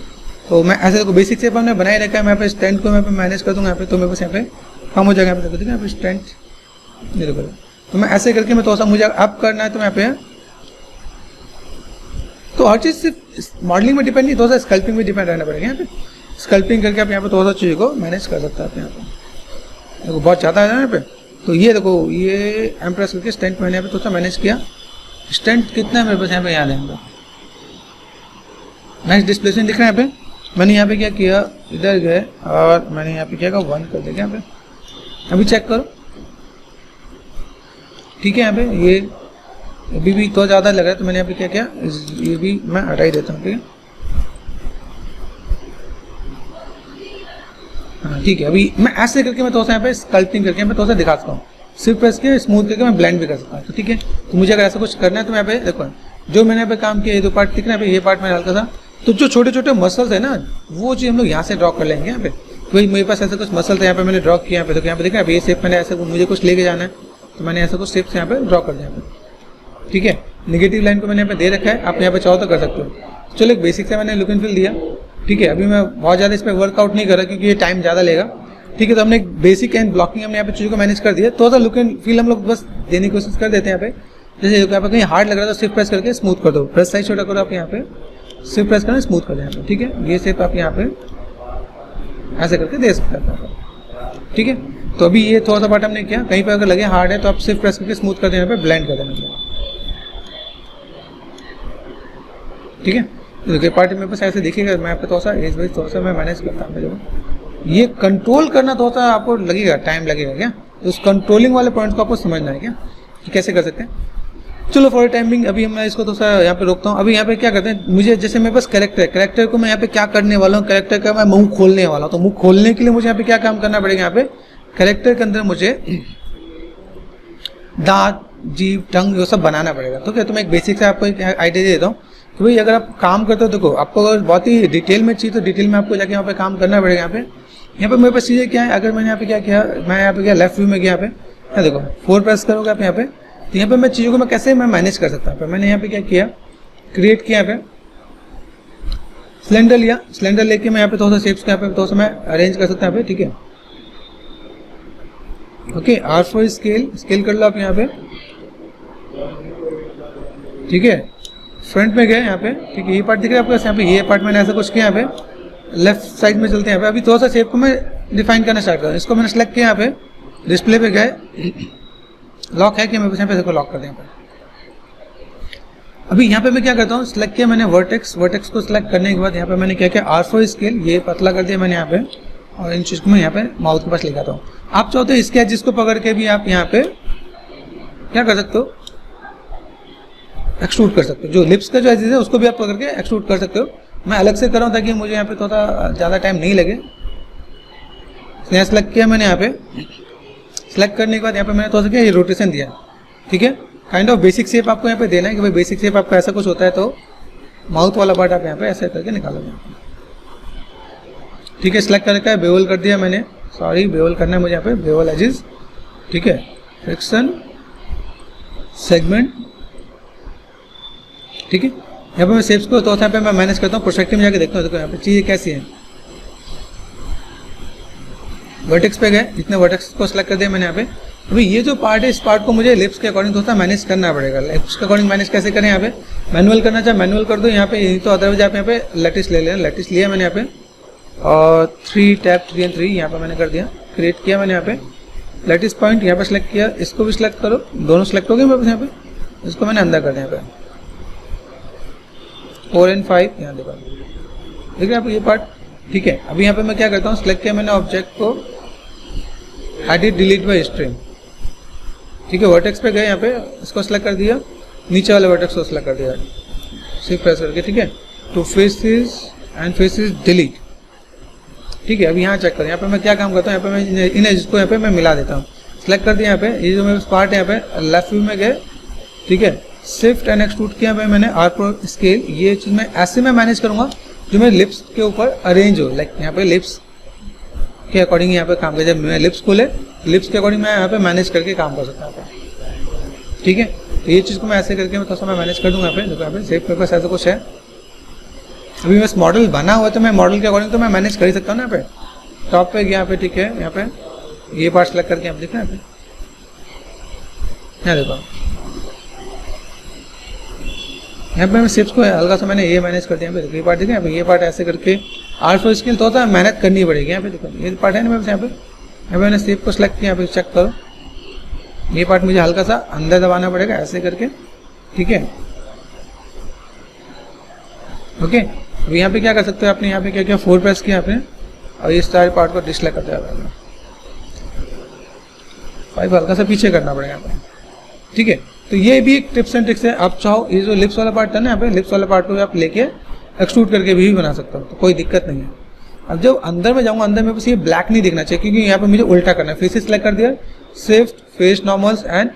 तो मैं ऐसे देखो बेसिक शेप हमने बनाए रखा है। मैं यहाँ पे स्टैंड को मैं पे मैनेज कर दूँगा यहाँ पे, तो मेरे पास यहाँ पे कम हो जाएगा यहाँ पे देखो, ठीक है। यहाँ पे स्टैंड ये देखो, तो मैं ऐसे करके मैं थोड़ा सा मुझे अप करना है, तो यहाँ पे तो हर चीज़ सिर्फ मॉडलिंग में डिपेंड नहीं, थोड़ा सा स्कल्पिंग में डिपेंड रहना पड़ेगा। यहाँ पे स्कल्पिंग करके आप यहाँ पे थोड़ा सा चीज़ को मैनेज कर सकते हैं आप यहाँ पे। देखो बहुत ज़्यादा है यहाँ पे, तो ये देखो ये एम्प्रेस करके स्टेंट मैंने यहाँ पे थोड़ा सा मैनेज किया। स्टेंट कितना है मेरे पास यहाँ पे याद है, यहाँ पे नेक्स्ट डिस्प्लेसमेंट दिख रहा है यहाँ पे। मैंने यहाँ पे क्या किया, इधर गए और मैंने यहाँ पे क्या कहा 1 कर दिया यहाँ पे। अभी चेक करो, ठीक है। यहाँ पे ये अभी भी तो ज़्यादा लग रहा है, तो मैंने यहाँ पे क्या किया, ये भी मैं हटा ही देता हूँ, ठीक है। हाँ ठीक है। अभी मैं ऐसे करके मैं थोड़ा सा यहाँ पे स्कल्पटिंग करके मैं थोड़ा सा दिखा सकता हूँ, सिर्फ प्रेस के स्मूथ करके मैं ब्लेंड भी कर सकता हूँ, तो ठीक है। तो मुझे अगर ऐसा कुछ करना है तो मैं यहाँ पे देखो जो मैंने यहाँ पे काम किया, ये दो पार्ट दिख रहा है, ये पार्ट मैंने हल्का सा, तो जो छोटे छोटे मसल्स है ना वो चीज़ हम लोग यहाँ से ड्रॉ कर लेंगे यहाँ पे। भाई मेरे पास ऐसा कुछ मसल था यहाँ पे मैंने ड्रॉ किया यहाँ पे, तो यहाँ पे दिख रहा है ये शेप मैंने ऐसे मुझे कुछ लेके जाना है, तो मैंने ऐसा कुछ शेप्स यहाँ पे ड्रॉ कर दिया यहाँ पे, ठीक है। नेगेटिव लाइन को मैंने यहाँ पे दे रखा है, आप यहाँ पे चाहो तो कर सकते हो। चलो एक बेसिक से मैंने लुक एंड फील दिया, ठीक है। अभी मैं बहुत ज़्यादा इस पर वर्कआउट नहीं कर रहा क्योंकि ये टाइम ज़्यादा लेगा, ठीक है। तो हमने एक बेसिक एंड ब्लॉकिंग हमने यहाँ पे चीज़ों को मैनेज कर दिया। थोड़ा सा लुक एंड फील हम लोग बस देने की कोशिश कर देते हैं यहाँ पे। जैसे यहाँ पे कहीं हार्ड लग रहा है तो सिर्फ प्रेस करके स्मूथ कर दो, प्रेस साइज छोटा करो आप यहाँ पे, सिर्फ प्रेस करना स्मूथ कर दो यहाँ पे, ठीक है। ये शेप आप यहाँ पे ऐसे करके दे सकते हैं, ठीक है। तो अभी ये थोड़ा सा पार्ट हमने किया, कहीं पर अगर लगे हार्ड है तो आप सिर्फ प्रेस करके स्मूथ कर देना, यहाँ पे ब्लेंड कर देना, ठीक है। तो देखिए पार्ट मेरे पास ऐसे दिखेगा, मैं यहाँ पे थोड़ा सा एज वाइज थोड़ा सा मैं मैनेज करता हूँ, ये कंट्रोल करना तो होता है, आपको लगेगा टाइम लगेगा क्या, तो उस कंट्रोलिंग वाले पॉइंट को आपको समझना है क्या कि कैसे कर सकते हैं। चलो फॉर टाइमिंग अभी मैं इसको थोड़ा सा यहाँ पे रोकता हूँ। अभी यहाँ पे क्या करते हैं, मुझे जैसे मेरे पास कैरेक्टर है, कैरेक्टर को मैं यहाँ पे क्या करने वाला हूँ, कैरेक्टर का मैं मुंह खोलने वाला हूँ, तो मुंह खोलने के लिए मुझे यहाँ पे क्या काम करना पड़ेगा, यहाँ पे कैरेक्टर के अंदर मुझे दांत, जीभ, टंग ये सब बनाना पड़ेगा। तो क्या तो मैं एक बेसिक से आपको एक आइडिया दे देता हूँ कि भाई अगर आप काम करते हो, देखो आपको अगर बहुत ही डिटेल में चाहिए तो डिटेल में आपको जाके यहाँ पे काम करना पड़ेगा। यहाँ पे मेरे पास चीज़ें क्या है, अगर मैंने यहाँ पे क्या किया, मैं यहाँ पे क्या लेफ्ट व्यू में गया, यहाँ पे देखो 4 प्रेस करोगे आप यहाँ पे, तो यहाँ पे मैं चीज़ों को मैं कैसे मैनेज कर सकता हूँ। मैंने यहाँ पे क्या किया, क्रिएट किया, यहाँ पे सिलेंडर लिया, सिलेंडर लेके मैं यहाँ पे थोड़ा सा शेप्स को यहाँ पे थोड़ा सा मैं अरेंज कर सकता हूँ यहाँ पे, ठीक है। ओके, R4 स्केल कर लो आप यहाँ पे, ठीक है। फ्रंट में गए यहाँ पे, ठीक है, ये पार्ट दिख रहा है आपको, यहाँ पे ये पार्ट मैंने ऐसा कुछ किया। यहाँ पे लेफ्ट साइड में चलते हैं, यहाँ पे अभी थोड़ा सा शेप को मैं डिफाइन करना स्टार्ट करूँ। इसको मैंने सेलेक्ट किया, यहाँ पे डिस्प्ले पे गए, लॉक है कि मैं यहाँ पे इसको लॉक कर दें। यहाँ पे अभी यहाँ पे मैं क्या करता हूँ, सेलेक्ट किया मैंने वर्टेक्स को सेलेक्ट करने के बाद यहाँ पे मैंने क्या किया, R4 स्केल ये पतला कर दिया मैंने यहाँ पे, और इन चीज़ को मैं यहाँ पे माउथ के पास ले जाता हूँ। आप चाहते हो इसके जिसको पकड़ के भी आप यहाँ पे क्या कर सकते हो, एक्सट्रूड कर सकते हो। जो लिप्स का जो एजेस है उसको भी आप पकड़ के एक्सट्रूड कर सकते हो। मैं अलग से कर रहा हूँ ताकि मुझे यहाँ पे थोड़ा ज़्यादा टाइम नहीं लगे। यहाँ सेलेक्ट किया मैंने, यहाँ पे सेलेक्ट करने के बाद यहाँ पे मैंने थोड़ा सा क्या ये रोटेशन दिया, ठीक है। काइंड ऑफ बेसिक शेप आपको यहाँ पे देना है कि भाई बेसिक शेप आपका ऐसा कुछ होता है, तो माउथ वाला पार्ट आप यहाँ पे ऐसे करके निकालोगे, ठीक है। सेलेक्ट करके बेवल कर दिया मैंने, सॉरी बेवल करना है मुझे यहाँ पे, बेवल एजेस, ठीक है। फ्रिक्शन सेगमेंट, ठीक है। यहाँ पे मैं शेप्स को तो यहाँ पे मैं मैनेज करता हूँ, प्रोस्पेक्टिव में जाके देखता हूँ, देखो यहाँ पे चीज़ें कैसी है। वर्टेक्स पे गए, इतने वर्टेक्स को सेलेक्ट कर दिया मैंने यहाँ पे। अभी ये जो पार्ट है, इस पार्ट को मुझे लिप्स के अकॉर्डिंग थोड़ा मैनेज करना पड़ेगा। लिप्स के अकॉर्डिंग मैनेज कैसे करें, यहाँ पे मैनुअल करना चाहे मैनुअल कर दो यहाँ पे, यही तो अदरवाइज आप यहाँ पे लेटिस ले लें। लेटिस लिया मैंने यहाँ पे, और 3 टैप 3 and 3 यहाँ पे मैंने कर दिया, क्रिएट किया मैंने यहाँ पे। लेटिस पॉइंट यहाँ पे सेलेक्ट किया, इसको भी सिलेक्ट करो, दोनों सेलेक्ट हो गए मेरे पास यहाँ पे। इसको मैंने अंदर कर दिया यहाँ पे 4 and 5, यहाँ देखो देखिए आप ये पार्ट, ठीक है। अभी यहाँ पे मैं क्या करता हूँ, सिलेक्ट किया मैंने ऑब्जेक्ट को, एडिट डिलीट बाय स्ट्रीम, ठीक है। वर्टेक्स पे गए, यहाँ पे इसको सेलेक्ट कर दिया, नीचे वाले वर्टेक्स को सेलेक्ट कर दिया, शिफ्ट प्रेस करके, ठीक है। तो फेसेस एंड फेसेस डिलीट, ठीक है। अभी यहाँ चेक करें, यहाँ पे मैं क्या काम करता हूँ, यहाँ पे मैं इन एजेस को यहाँ पे मैं मिला देता हूँ। सेलेक्ट कर दिया यहाँ पे, ये जो मेरे पार्ट है यहाँ पे लेफ्ट व्यू में गए, ठीक है। शिफ्ट एंड एक्सट्रूड किया भाई मैंने, R4 स्केल, ये चीज़ मैं ऐसे में मैनेज करूँगा जो मेरे लिप्स के ऊपर अरेंज हो, लाइक यहाँ पे लिप्स के अकॉर्डिंग यहाँ पे काम कर, जब मैं लिप्स खोले लिप्स के अकॉर्डिंग मैं यहाँ पे मैनेज करके काम कर सकता हूँ, ठीक है। तो ये चीज़ को मैं ऐसे करके मैं थोड़ा सा मैं मैनेज कर दूँगा यहाँ पे। देखो यहाँ पे सेफ मेरे पास ऐसा कुछ है। अभी बस मॉडल बना हुआ है तो मैं मॉडल के अकॉर्डिंग तो मैं मैनेज कर ही सकता हूँ ना। यहाँ पे टॉप पे गया, यहाँ पे ठीक है, यहाँ पे ये पार्ट सेलेक्ट करके आप देख रहे हैं यहाँ पे, यहाँ देखो यहाँ पे मैं शेप्स को हल्का सा मैंने ये मैनेज कर दिया। यहाँ पे ये पार्ट देखिए, यहाँ पे ये पार्ट ऐसे करके R4 स्केल तो होता है, मेहनत करनी पड़ेगी। यहाँ पे देखो ये पार्ट है ना मेरे पास, यहाँ पे मैंने शेप को सेलेक्ट किया, यहाँ पे चेक करो, ये पार्ट मुझे हल्का सा अंदर दबाना पड़ेगा ऐसे करके, ठीक है, ओके। अब यहाँ पे क्या कर सकते हो आपने, यहाँ पे क्या किया, 4 प्रेस किया आपने, और ये सारे पार्ट को डिसलाइक करते हैं, 5 हल्का सा पीछे करना पड़ेगा यहाँ पे, ठीक है। तो ये भी एक टिप्स एंड ट्रिक्स है। आप चाहो ये जो लिप्स वाला पार्ट था ना, यहाँ पे लिप्स वाला पार्ट को आप लेके एक्सट्रूड करके भी बना सकता हूँ, तो कोई दिक्कत नहीं है। अब जब अंदर में जाऊँगा, अंदर में बस ये ब्लैक नहीं दिखना चाहिए, क्योंकि यहाँ पे मुझे उल्टा करना है। फेसेस सेलेक्ट कर दिया, shift face normals and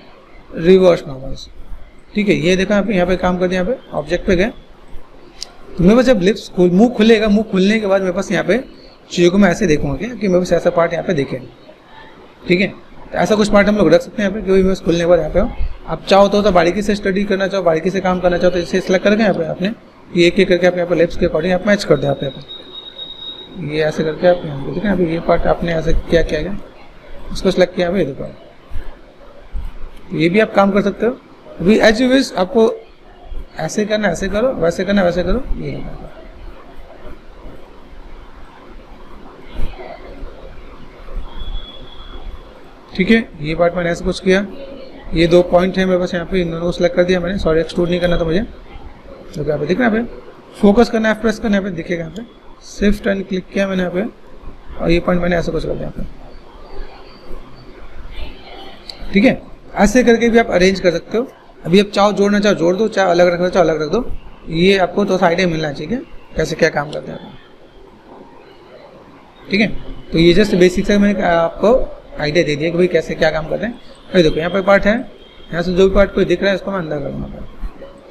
reverse normals, ठीक है। ये देखा यहाँ पे काम कर दिया, यहाँ पे ऑब्जेक्ट पे गए, तो मेरे पास जब लिप्स मुंह खुलेगा, मुंह खुलने के बाद मेरे पास यहाँ पे चीज़ों को मैं ऐसे देखूंगा क्या, कि मेरे पास ऐसा पार्ट यहाँ पे दिखे, ठीक है। तो ऐसा कुछ पार्ट हम लोग रख सकते हैं यहाँ पे, क्योंकि मेरे खुलने के बाद यहाँ पे हो। आप चाहो तो बारीकी से स्टडी करना चाहो, बारीकी से काम करना चाहो, तो इसे सेलेक्ट करके यहाँ पे आपने ये एक करके आप यहाँ पे लिप्स के अकॉर्डिंग आप मैच कर दे। आप यहाँ पे ये ऐसे करके आप यहाँ पे देखें, अभी ये पार्ट आपने ऐसे क्या किया गया, इसको सेलेक्ट किया, ये देखो ये भी आप काम कर सकते हो। अभी एज यू विश, आपको ऐसे करना ऐसे करो, वैसे करना वैसे करो, ये ठीक है। ये पार्ट मैंने ऐसे कुछ किया, ये 2 पॉइंट है मेरे पास यहाँ पे, इन दोनों को सेलेक्ट कर दिया मैंने, सॉरी एक्सट्रूड नहीं करना था मुझे, तो यहाँ पे दिख रहा है, फोकस करना है, प्रेस करना है, दिखेगा यहाँ पे, शिफ्ट एंड क्लिक किया मैंने यहाँ पे, और ये पॉइंट मैंने ऐसा कुछ कर दिया यहाँ पे, ठीक है। ऐसे करके भी आप अरेंज कर सकते हो। अभी आप चाहो जोड़ना चाहो जोड़ दो, चाहे अलग रख दो चाहे अलग रख दो, ये आपको तो आइडिया मिलना चाहिए कैसे क्या काम करते हैं, ठीक है। तो ये जस्ट बेसिक से मैंने आपको आइडिया दे दिया कि भाई कैसे क्या काम करते हैं। अभी देखो यहाँ पे पार्ट है, यहाँ से जो भी पार्ट कोई दिख रहा है उसको मैं अंदर करूँगा।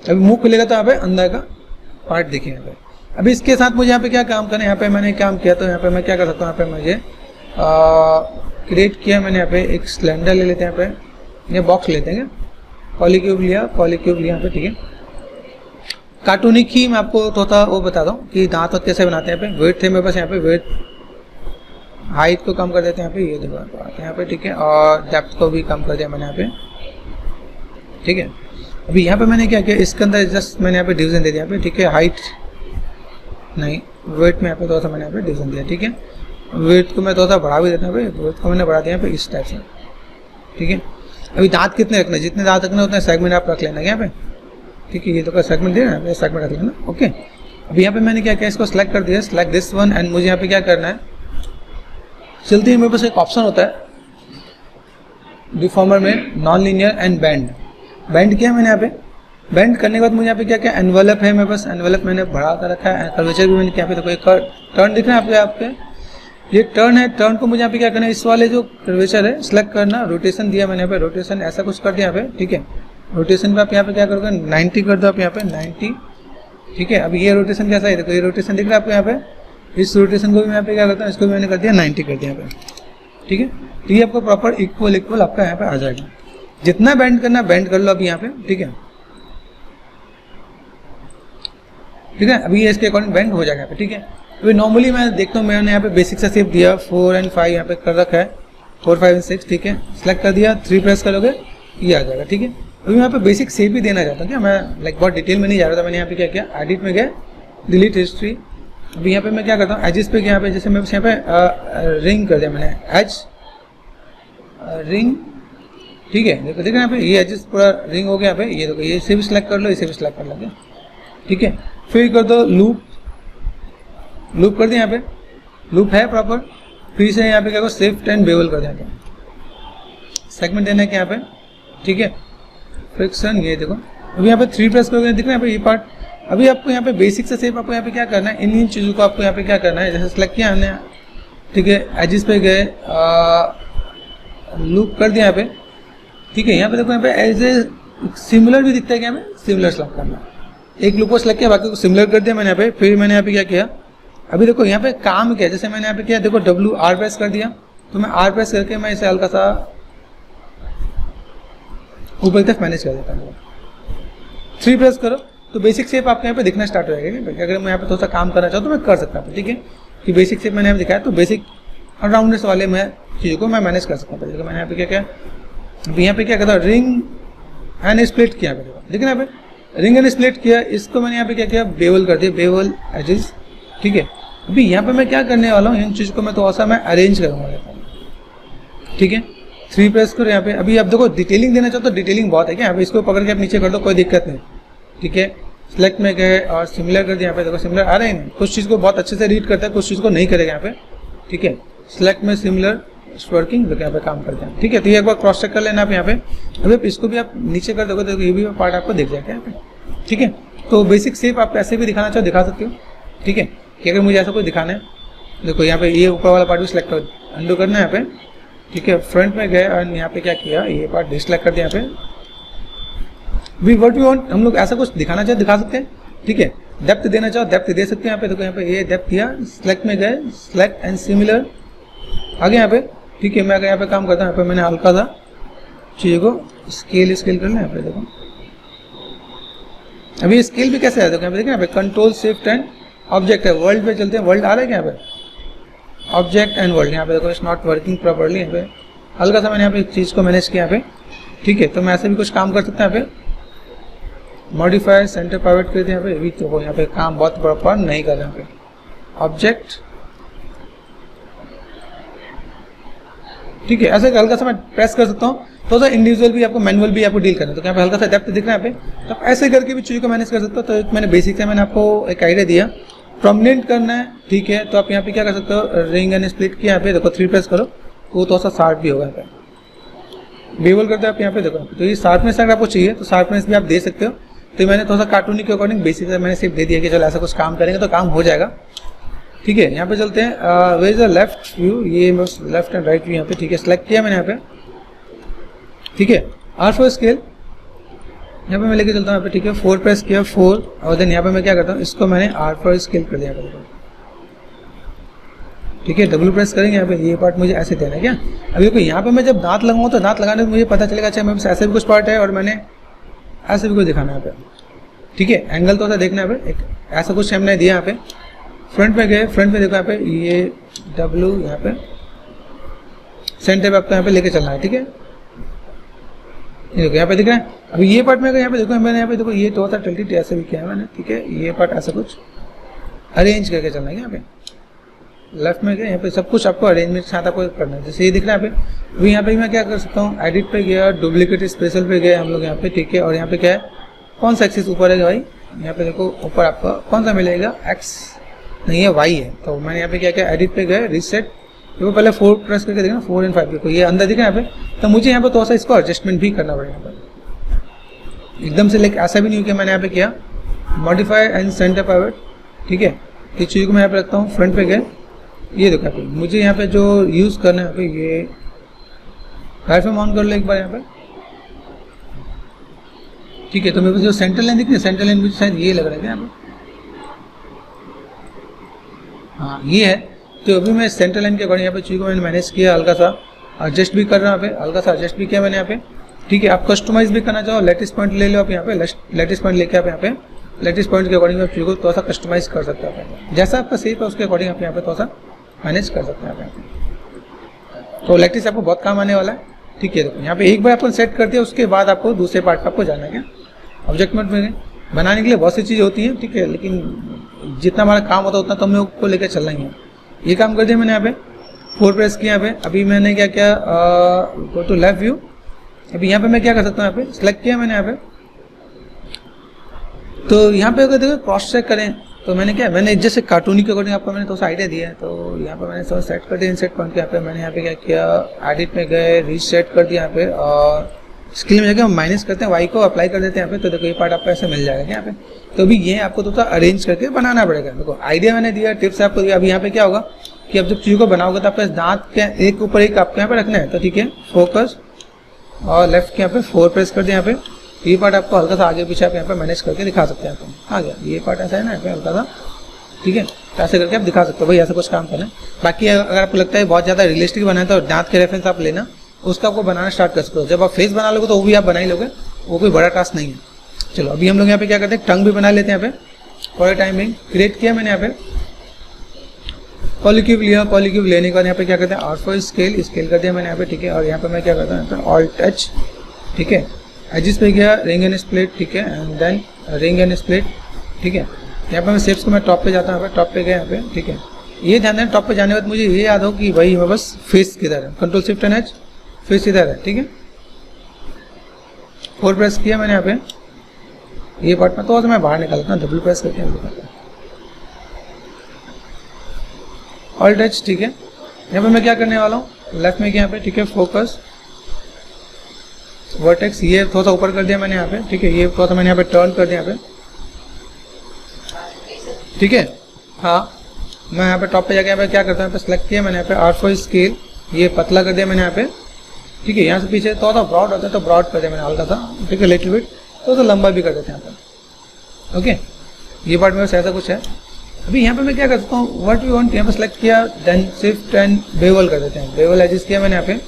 अभी मुंह खुलेगा तो यहाँ पे अंदर का पार्ट दिखेगा यहाँ पे। अभी इसके साथ मुझे यहाँ पे क्या काम करना है, यहाँ पे मैंने काम किया तो यहाँ पे मैं क्या कर सकता हूँ, यहाँ पे मुझे क्रिएट किया मैंने यहाँ पे एक सिलेंडर ले लेते हैं, यहाँ पे ये बॉक्स लेते हैं, पॉलीक्यूब लिया यहाँ पे, ठीक है। कार्टूनिक ही मैं आपको थोड़ा वो बता दूँ कि दांत कैसे बनाते हैं। यहाँ पे वेट थे मेरे पास, यहाँ पे वेट हाइट को कम कर देते हैं यहाँ पे, ये देखो यहाँ पे, ठीक है। और डेप्थ को भी कम कर दिया मैंने यहाँ पे, ठीक है। अभी यहाँ पे मैंने क्या किया, इसके अंदर जस्ट मैंने यहाँ पे डिवीजन दे दिया यहाँ पे, ठीक है। हाइट नहीं, वेट में यहाँ पे थोड़ा सा मैंने यहाँ पे डिवीजन दिया, ठीक है। वेट को मैं थोड़ा सा बढ़ा भी देता हूँ, वेट को मैंने बढ़ा दिया यहाँ पे इस टाइप से, ठीक है। अभी दांत कितने रखने, जितने दांत रखने उतने सेगमेंट आप रख लेना यहाँ पे, ठीक है। ये तो सेगमेंट दे ना, सेगमेंट रख लेना, ओके। अभी यहाँ पे मैंने क्या किया, इसको सेलेक्ट कर दिया, सेलेक्ट दिस वन, एंड मुझे यहाँ पे क्या करना है, चलते ही मेरे पास एक ऑप्शन होता है डिफॉर्मर में, non linear and band. Band किया मैंने यहाँ पे, बैंड करने के बाद मुझे यहाँ पे क्या क्या एनवेलप है मेरे पास, एनवेलप मैंने बढ़ा कर रखा है, कर्वेचर भी मैंने यहाँ पे, तो कोई टर्न दिख रहा है आपके, ये टर्न है। टर्न को मुझे यहाँ पे क्या करना है, इस वाले जो कर्वेचर है सेलेक्ट करना, रोटेशन दिया मैंने यहाँ पे, रोटेशन ऐसा कुछ कर दिया यहाँ पे, ठीक है। रोटेशन पे आप यहाँ पे क्या करोगे, 90 कर दो आप यहाँ पे, 90, ठीक है। अभी ये रोटेशन कैसा है, देखो ये रोटेशन दिख रहा है आपको यहाँ पे, इस रोटेशन को भी मैं यहाँ पे क्या करता हूँ, इसको भी मैंने कर दिया 90 कर दिया यहाँ पे, ठीक है। तो ये आपको प्रॉपर इक्वल आपका यहाँ पे आ जाएगा। जितना बैंड करना बैंड कर लो अभी यहाँ पे, ठीक है, ठीक है। अभी ये इसके अकॉर्डिंग बैंड हो जाएगा यहाँ पे, ठीक है। अभी नॉर्मली मैं देखता हूँ, मैंने यहाँ पे बेसिक सा शेप दिया 4 और 5 यहाँ पे कर रखा है, 4, 5 और 6, ठीक है। सेलेक्ट कर दिया, 3 प्रेस करोगे ये आ जाएगा, ठीक है। अभी मैं यहाँ पे बेसिक शेप ही देना चाहता हूँ, क्या मैं लाइक बहुत डिटेल में नहीं जा रहा था। मैंने यहाँ पे क्या किया, एडिट में गया, डिलीट हिस्ट्री। अभी यहाँ पे मैं क्या करता हूँ, एजेस पे यहाँ पे, जैसे मैं यहाँ पे रिंग कर दिया मैंने, एज रिंग, ठीक है। देखो देखो यहाँ पे ये एजेस पूरा रिंग हो गया यहाँ पे, ये देखो ये से भी सिलेक्ट कर लो, इसे भी सिलेक्ट कर लो, ठीक है। फिर कर दो लूप, लूप कर दिया यहाँ पे, लूप है प्रॉपर। फिर से यहाँ पे क्या करो, शिफ्ट एंड बेवल कर दिया, सेगमेंट देना है यहाँ पे, ठीक है। फ्रिक्शन ये देखो, अभी यहाँ पे 3 प्रेस करोगे, दिख रहा है यहाँ पे ये पार्ट। अभी आपको यहाँ पे बेसिक से शेप आपको यहाँ पे क्या करना है, इन चीज़ों को आपको यहाँ पे क्या करना है, जैसे सेलेक्ट किया हमने, ठीक है। एजिस पे गए, लूप कर दिया यहाँ पे, ठीक है। यहाँ पे देखो यहाँ पे एज ए सिमिलर भी दिखता है, क्या हमें सिमिलर सेलेक्ट करना, एक लूप को सेलेक्ट किया, बाकी को सिमिलर कर दिया मैंने यहाँ पे। फिर मैंने यहाँ पे क्या किया, अभी देखो यहाँ पे काम क्या है, जैसे मैंने यहाँ पे किया, देखो WR प्रेस कर दिया, तो मैं R प्रेस करके मैं इसे हल्का सा ऊपर तक मैनेज कर देता हूँ। 3 प्रेस करो तो बेसिक शेप आपके यहाँ पे दिखना स्टार्ट हो जाएगा। अगर मैं यहाँ पे थोड़ा सा काम करना चाहूँ तो मैं कर सकता हूँ, ठीक है। कि बेसिक शेप मैंने यहाँ पे दिखाया, तो बेसिक अराउंडनेस वाले मैं चीज़ों को मैं मैनेज कर सकता हूँ। मैंने यहाँ पे क्या किया, अभी यहाँ पे क्या करता हूँ, रिंग एंड स्प्लिट किया, देखिए यहाँ पे रिंग एंड स्प्लिट किया। इसको मैंने यहाँ पे क्या किया, बेवल कर दिया, बेवल एजेस, ठीक है। अभी यहाँ पे मैं क्या करने वाला हूँ, इन चीज़ को मैं थोड़ा सा मैं अरेंज करूँगा, ठीक है। 3 प्रेस करो यहाँ पे। अभी आप देखो डिटेलिंग देना चाहो तो डिटेलिंग बहुत है क्या, यहाँ पे इसको पकड़ के आप नीचे कर दो, कोई दिक्कत नहीं, ठीक है। सेलेक्ट में गए और सिमिलर कर दिया, यहाँ पे देखो सिमिलर आ रहे हैं, कुछ चीज़ को बहुत अच्छे से रीड करता है, कुछ चीज़ को नहीं करेगा यहाँ पे, ठीक है। सेलेक्ट में सिमिलर वर्किंग देखो यहाँ पे काम करते हैं, ठीक है। तो ये एक बार क्रॉस चेक कर लेना आप यहाँ पे। अभी आप इसको भी आप नीचे कर दोगे तो ये भी पार्ट आपको दिख जाएगा यहाँ पे, ठीक है। तो बेसिक शेप आप ऐसे भी दिखाना चाहो दिखा सकते हो, ठीक है। कि अगर मुझे ऐसा कोई दिखाना है, देखो यहाँ पे ये ऊपर वाला पार्ट भी सिलेक्ट कर अंडू करना है यहाँ पे, ठीक है। फ्रंट में गए और यहाँ पे क्या किया, ये पार्ट डिसलेक्ट कर दिया यहाँ पे। वी व्हाट वी वांट, हम लोग ऐसा कुछ दिखाना चाहे दिखा सकते हैं, ठीक है। डेप्थ देना चाहो डेप्थ दे सकते हैं यहाँ पे, देखो यहाँ पे ये डेप्थ दिया, सेलेक्ट में गए, सेलेक्ट एंड सिमिलर आगे यहाँ पे, ठीक है। मैं अगर यहाँ पे काम करता हूँ, यहाँ पे मैंने हल्का सा चीज़ को स्केल कर लें यहाँ पे, देखो अभी स्केल भी कैसे है, देखो यहाँ पे देखिए यहाँ पे कंट्रोल शिफ्ट एंड ऑब्जेक्ट है, वर्ल्ड पे चलते हैं, वर्ल्ड आ रहा है क्या यहाँ पे, ऑब्जेक्ट एंड वर्ल्ड, यहाँ पे देखो इट्स नॉट वर्किंग प्रॉपर्ली, यहाँ पे हल्का सा मैंने यहाँ पे चीज़ को मैनेज किया यहाँ पे, ठीक है। तो मैं ऐसे भी कुछ काम कर सकता हूँ यहाँ पे, मॉडिफायर सेंटर प्राइवेट कर दिया यहाँ पे, अभी तो यहाँ पे काम बहुत प्रॉपर नहीं कर रहे यहाँ पे, ऑब्जेक्ट, ठीक है। ऐसे हल्का सा मैं प्रेस कर सकता हूँ, तो सर इंडिविजुअल भी आपको मैनुअल भी आपको डील करना है, तो यहाँ पे हल्का सा डेप्थ दिख रहा है यहाँ पे, तो आप ऐसे करके भी चीज़ों को मैनेज कर सकते हो। तो मैंने बेसिक से मैंने आपको एक आइडिया दिया प्रोमिनेंट करना है, ठीक है, तो आप यहाँ पे क्या कर सकते हो, रिंग एंड स्प्लिट की यहाँ पे देखो 3 प्रेस करो, वो थोड़ा सा शार्प भी होगा। यहाँ पे बेवल करते हो आप यहाँ पे देखो, तो ये शार्पनेस अगर आपको चाहिए तो शार्पनेस भी आप दे सकते हो। तो मैंने थोड़ा सा कार्टूनी के अकॉर्डिंग बेसिक मैंने सिर्फ दे दिया कि चलो ऐसा कुछ काम करेंगे तो काम हो जाएगा, ठीक है। यहाँ पे चलते हैं, where is the left view, ये लेफ्ट एंड राइट व्यू यहाँ पे, ठीक है, सेलेक्ट किया मैंने यहाँ पे, ठीक है। R4 स्केल यहाँ पे मैं लेके चलता हूँ यहाँ पे, ठीक है, 4 प्रेस किया 4, और देन यहाँ पे मैं क्या करता हूँ, इसको मैंने R4 स्केल कर दिया, ठीक है। W प्रेस करेंगे यहाँ पे, ये पार्ट मुझे ऐसे देना है क्या। अभी देखो यहाँ पे मैं जब दांत लगाऊंगा तो दांत लगाने में मुझे पता चलेगा अच्छा मेरे पास ऐसे भी कुछ पार्ट है और मैंने ऐसे भी कुछ दिखाना है यहाँ पे, ठीक है। एंगल तो ऐसा देखना है यहाँ पे, एक ऐसा कुछ हमने दिया यहाँ पे। फ्रंट में गए, फ्रंट में देखो यहाँ पे ये W यहाँ पे सेंटर पे आपको यहाँ पे लेके चलना है, ठीक है। ये देखो यहाँ पे दिख रहा है। अभी ये पार्ट में यहाँ पे देखो, मैंने यहाँ पे देखो ये तो था टिल्टेड ऐसे भी किया है मैंने, ठीक है। ये पार्ट ऐसा कुछ अरेंज करके चलना है यहाँ पे। लेफ्ट में गए, यहाँ पे सब कुछ आपको अरेंजमेंट के साथ आपको करना है, जैसे ये दिख रहा है यहाँ पे। अभी यहाँ पे मैं क्या कर सकता हूँ, एडिट पे गया, डुप्लीकेट स्पेशल पे गए हम लोग यहाँ पे, ठीक है। और यहाँ पे क्या है, कौन सा एक्सिस ऊपर है भाई, यहाँ पे देखो ऊपर आपका कौन सा मिलेगा, एक्स नहीं है, वाई है। तो मैंने यहाँ पे क्या किया, एडिट पे गए, रीसेट, देखो पहले 4 प्रेस करके देखना, 4 एंड 5 देखो ये अंदर दिखा यहाँ पे। तो मुझे यहाँ पे थोड़ा सा इसको एडजस्टमेंट भी करना पड़ेगा यहाँ पर, एकदम से लेकिन ऐसा भी नहीं हो कि मैंने यहाँ पे किया मॉडिफाई एंड सेंटर पाइवट, ठीक है। इस चीज़ को मैं यहाँ पे रखता हूँ, फ्रंट पे गए, ये देखो यहाँ पे मुझे यहाँ पे जो यूज़ करना है यहाँ पे, ये वाईफाई ऑन कर लो एक बार यहाँ पे, ठीक है। तो मेरे पास जो सेंट्रल लाइन दिख रही है, सेंट्रल लाइन मुझे शायद ये लग रहा है यहाँ पे, हाँ ये है। तो अभी मैं सेंट्रल लाइन के अकॉर्डिंग यहाँ पे चीज़ को मैंने मैनेज किया, हल्का सा एडजस्ट भी कर रहा हूँ यहाँ पे, हल्का सा एडजस्ट भी किया मैंने यहाँ पे, ठीक है। आप कस्टमाइज भी करना चाहो, लेटेस्ट पॉइंट ले लो आप यहाँ पे, लेटेस्ट पॉइंट लेके आप यहाँ पे लेटेस्ट पॉइंट के अकॉर्डिंग आप चीज़ को थोड़ा सा कस्टमाइज कर सकते हो आप, जैसा आपका सेफ है उसके अकॉर्डिंग आप यहाँ पे थोड़ा सा मैनेज कर सकते हैं आप यहाँ पे। तो लेटेस्ट आपको बहुत काम आने वाला है, ठीक है। देखो यहाँ पे एक बार आपको सेट कर दिया, उसके बाद आपको दूसरे पार्ट पर आपको जाना है क्या, ऑब्जेक्ट मोड में बनाने के लिए बहुत सी चीज़ें होती हैं, ठीक है। लेकिन जितना हमारा काम होता है उतना तो हम लोग को लेकर चलना ही है। ये काम कर दिया मैंने यहाँ पे, 4 प्रेस किया यहाँ पे। अभी मैंने क्या किया, गो टू लेफ्ट व्यू। अभी यहाँ पे मैं क्या कर सकता हूँ, यहाँ पे सिलेक्ट किया मैंने यहाँ पे। तो यहाँ पे अगर देखो क्रॉस चेक करें तो मैंने क्या, मैंने जैसे कार्टूनी के अकॉर्डिंग आपको मैंने थोड़ा सा आइडिया दिया है। तो यहाँ पे मैंने थोड़ा सेट कर दिया इनसेट पॉइंट के यहाँ पे। मैंने यहाँ पे क्या किया, एडिट में गए, रीसेट कर दिया यहाँ पे, और स्केल में जाकर हम माइनस करते हैं, वाई को अप्लाई कर देते हैं यहाँ पे। तो देखो ये पार्ट आपको ऐसे मिल जाएगा यहाँ पे। तो अभी ये आपको थोड़ा अरेंज करके बनाना पड़ेगा। देखो आइडिया मैंने दिया, टिप्स आपको दिया। अभी यहाँ पे क्या होगा कि अब जब चीज़ों को बनाओगे तो आपके दांत के एक ऊपर एक आपको यहाँ पे रखना है। तो ठीक है, फोकस और लेफ्ट के यहाँ पे 4 प्रेस कर दिया यहाँ पे। ये पार्ट आपको हल्का सा आगे पीछे आप यहाँ पे मैनेज करके दिखा सकते हैं। आपको आ गया ये पार्ट ऐसा है ना यहाँ पे हल्का सा, ठीक है। तो ऐसे करके आप दिखा सकते हो भाई, ऐसा कुछ काम करना है। बाकी अगर आपको लगता है बहुत ज़्यादा रियलिस्टिक बनाना है तो दांत के रेफरेंस आप लेना, उसका आपको बनाना स्टार्ट कर सकते हो। जब आप फेस बना लोगे तो वो भी आप बना ही लोगे, वो भी बड़ा टास्क नहीं है। चलो अभी हम लोग यहाँ पे क्या करते हैं, टंग भी बना लेते हैं यहाँ पे। फॉर टाइमिंग क्रिएट किया मैंने यहाँ पे, पॉलीक्यूब लिया। पॉलीक्यूब लेने के बाद यहाँ पे क्या करते हैं, R4 स्केल कर दिया मैंने यहाँ पे, ठीक है। और यहाँ पे मैं क्या करता हूँ, ऑल्ट H, ठीक है। एजिस पे गया, रिंग एंड स्प्लिट, ठीक है, and then ring and split, ठीक है। यहाँ पे मैं शेप्स को मैं टॉप पे जाता हूँ, यहाँ पे टॉप पे गया यहाँ पे, ठीक है। ये ध्यान देना, टॉप पे जाने के बाद मुझे ये याद हो कि भाई मैं बस फेस किधर है, control shift and H, face इधर है, ठीक है। 4 प्रेस किया मैंने यहाँ पे, ये पार्ट में तो मैं बाहर निकालता हूँ, W प्रेस करके ऑल्ट H, ठीक है। यहाँ पे मैं क्या करने वाला हूँ, लेफ्ट में यहाँ पे, ठीक है, फोकस वर्टेक्स, ये थोड़ा सा ऊपर कर दिया मैंने यहाँ पे, ठीक है। ये थोड़ा सा मैंने यहाँ पे टर्न कर दिया यहाँ पे, ठीक है। हाँ, मैं यहाँ पे टॉप पे जाके यहाँ पे क्या करता हूँ, यहाँ पे सेलेक्ट किया मैंने यहाँ पे R4 स्केल, ये पतला कर दिया मैंने यहाँ पे, ठीक है। यहाँ से पीछे थोड़ा ब्रॉड होता है तो ब्रॉड कर दिया मैंने हल्का सा, ठीक है, लिटिल बिट, तो लंबा भी कर देते हैं यहाँ पे, ओके। ये पार्ट में ऐसा कुछ है। अभी यहाँ पे मैं क्या कर सकता हूँ, व्हाट वी वांट, यहाँ पे सेलेक्ट किया, देन शिफ्ट एंड बेवल कर देते हैं। बेवल एडजस्ट किया मैंने यहाँ पे,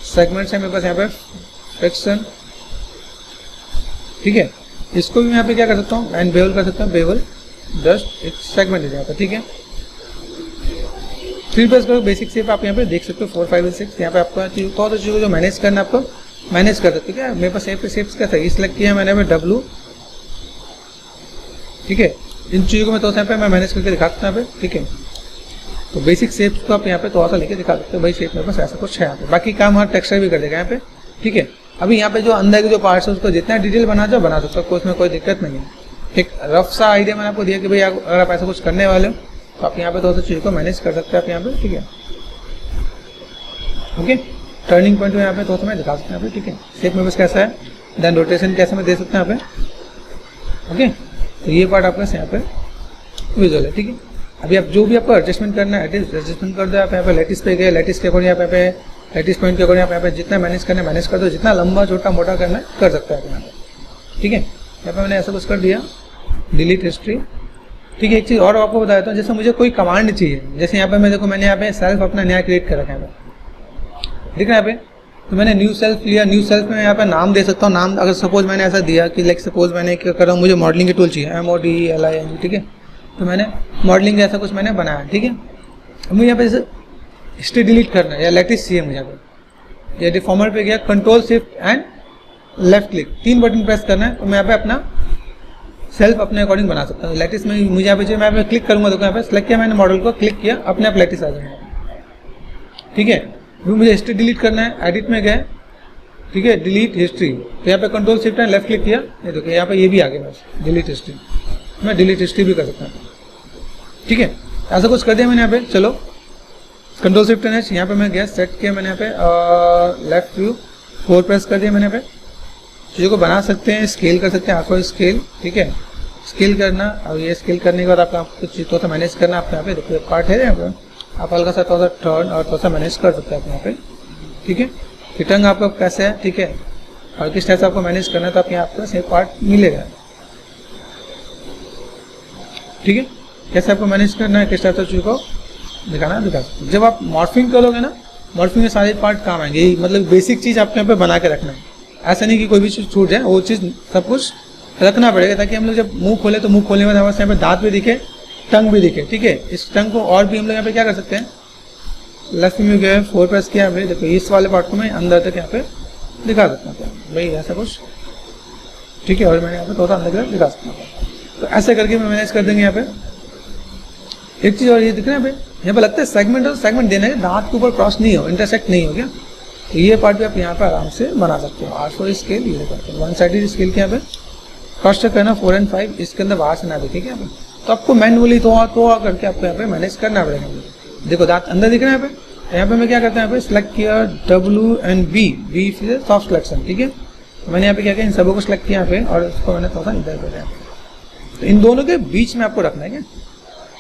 सेगमेंट्स है मेरे पास यहाँ पे, फ्रिक्शन, ठीक है। इसको भी मैं यहाँ पे क्या कर सकता हूँ, एंड बेवल कर सकता हूँ, बेवल जस्ट एक सेगमेंट है यहाँ पे, ठीक है। 3 प्रेस करो, बेसिक शेप आप यहाँ पे देख सकते हो, 4 5 6। यहाँ पे आपको तो चीज़ों को जो मैनेज करना आपको मैनेज कर सकते, ठीक है। मेरे पास शेप्स क्या था, ये सेलेक्ट किया मैंने यहाँ पे W, ठीक है। इन चीज़ों को मैं थोड़ा सा मैं मैनेज करके दिखा सकता हूँ यहाँ पे, ठीक है। तो बेसिक शेप्स को आप यहाँ पे थोड़ा सा लेके दिखा सकते हो, भाई शेप मेरे पास ऐसा कुछ है यहाँ पे। बाकी काम हमारा टेक्सचर भी कर देगा यहाँ पे, ठीक है। अभी यहाँ पे जो अंदर के जो पार्ट्स है उसको जितना डिटेल बना चाहो बना सकते हो, उसमें कोई दिक्कत नहीं है, एक रफ सा आइडिया मैंने आपको दिया कि भाई अगर आप ऐसा कुछ करने वाले हो तो आप यहाँ पे थोड़ा सा चीज़ को मैनेज कर सकते हैं आप यहाँ पे, ठीक है। ओके, टर्निंग पॉइंट यहाँ पे थोड़ा सा मैं दिखा सकते हैं यहाँ पे, ठीक है। शेप में बस कैसा है, देन रोटेशन कैसे मैं दे सकते हैं यहाँ पे। ओके, तो ये पार्ट आपका यहाँ पे विजुअल है, ठीक है। अभी आप जो भी आपको एडजस्टमेंट करना है एडजस्टमेंट कर दो। आप यहाँ पे लेटिस पे गए, लेटिस के अकॉर्डिंग यहाँ पे लेटिस पॉइंट के अकॉर्डिंग आप यहाँ पे जितना मैनेज करना है मैनेज कर दो, जितना लंबा छोटा मोटा करना है कर सकते हैं आप यहाँ पे, ठीक है। यहाँ पे मैंने ऐसा कुछ कर दिया, डिलीट हिस्ट्री, ठीक है। एक चीज़ और आपको बता देता हूँ, जैसे मुझे कोई कमांड चाहिए, जैसे यहाँ पे मैं देखो मैंने यहाँ पे सेल्फ अपना नया क्रिएट कर रखा है, ठीक है। यहाँ पे तो मैंने न्यू सेल्फ लिया, न्यू सेल्फ में यहाँ पे नाम दे सकता हूँ। नाम अगर सपोज मैंने ऐसा दिया कि लाइक सपोज मैंने क्या कर रहा हूँ, मुझे मॉडलिंग की टूल चाहिए, MODELING, ठीक है। तो मैंने मॉडलिंग ऐसा कुछ मैंने बनाया, ठीक है। अब मुझे यहाँ पे जैसे हिस्ट्री डिलीट करना है या लेटिस चाहिए मुझे, यहाँ पे यदि फॉर्मेट पे गया control shift and left click 3 button press करना है, तो मैं यहाँ पे अपना सेल्फ अपने अकॉर्डिंग बना सकता हूँ। लेटिस में मुझे यहाँ पे मैं यहाँ पे क्लिक करूँगा, तो यहाँ पे सेलेक्ट किया मैंने मॉडल को, क्लिक किया, अपने आप लेटिस आ जाएगा, ठीक है। अभी मुझे हिस्ट्री डिलीट करना है, एडिट में गए, ठीक है, डिलीट हिस्ट्री, तो यहाँ पे control shift and left click किया, ये देखो यहाँ पे ये भी आ गया बस डिलीट हिस्ट्री। मैं डिलीट हिस्ट्री भी कर सकता हूँ, ठीक है। ऐसा कुछ कर दिया मैंने यहाँ पे। चलो कंट्रोल शिफ्ट एंड यहाँ पे मैं गया, सेट किया मैंने यहाँ पे लेफ्ट व्यू 4 प्रेस कर दिया मैंने यहाँ पे। चीज़ों को बना सकते हैं, स्केल कर सकते हैं, आपको स्केल, ठीक है, स्केल करना। और ये स्केल करने के बाद आपका कुछ थोड़ा सा मैनेज करना, आपको यहाँ पे देखो पार्ट है यहाँ पे, आप हल्का सा थोड़ा सा टर्न और थोड़ा सा मैनेज कर सकते हैं आप यहाँ पे, ठीक है। रिटर्न आपका कैसे है, ठीक है, और किस टाइप से आपको मैनेज करना है, तो आप यहाँ आपको सेम पार्ट मिलेगा, ठीक है। कैसे आपको मैनेज करना है, किस टाइप से चीज़ को दिखाना है दिखा सकते हैं। जब आप मॉर्फिंग करोगे ना, मॉर्फिंग में सारे पार्ट काम आएंगे, यही मतलब बेसिक चीज़ आपके यहाँ पे बना के रखना है। ऐसा नहीं कि कोई भी चीज़ छूट जाए, वो चीज़ सब कुछ रखना पड़ेगा, ताकि हम लोग जब मुंह खोले तो मुंह खोलने के बाद हमारे यहाँ पे दांत भी दिखे, टंग भी दिखे, ठीक है। इस टंग को और भी हम लोग यहाँ पे क्या कर सकते हैं, लेफ्ट में गए 4 प्रेस किया भाई, देखो इस वाले पार्ट को मैं अंदर तक यहाँ पे दिखा सकता हूँ भाई, ऐसा कुछ, ठीक है। और मैंने यहाँ पे थोड़ा अंदर तक दिखा सकता हूँ, तो ऐसे करके मैं मैनेज कर देंगे यहाँ पे। एक चीज़ और ये दिख रहा है भाई, यहाँ पे लगता है सेगमेंट और सेगमेंट देना है, दांत के ऊपर क्रॉस नहीं हो, इंटरसेक्ट नहीं हो गया, तो ये पार्ट भी आप यहाँ पे आराम से बना सकते हो। R4 स्केल ये करते हैं, 1 साइडेड स्केल के यहाँ पे क्रॉस चेक करना 4 और 5, इसके अंदर बाहर से ना दिखे क्या, तो आपको मैनुअली तो करके आपको यहाँ पे मैनेज करना पड़ेगा। देखो दांत अंदर दिख रहे हैं यहाँ पे, यहाँ पे मैं क्या करता हूँ, यहाँ पे सिलेक्ट किया W and B फिर सॉफ्ट सिलेक्शन, ठीक है। मैंने यहाँ पे क्या किया, इन सबों को सिलेक्ट किया यहाँ पे, और इसको मैंने थोड़ा सा इधर कर दिया, तो इन दोनों के बीच में आपको रखना है क्या,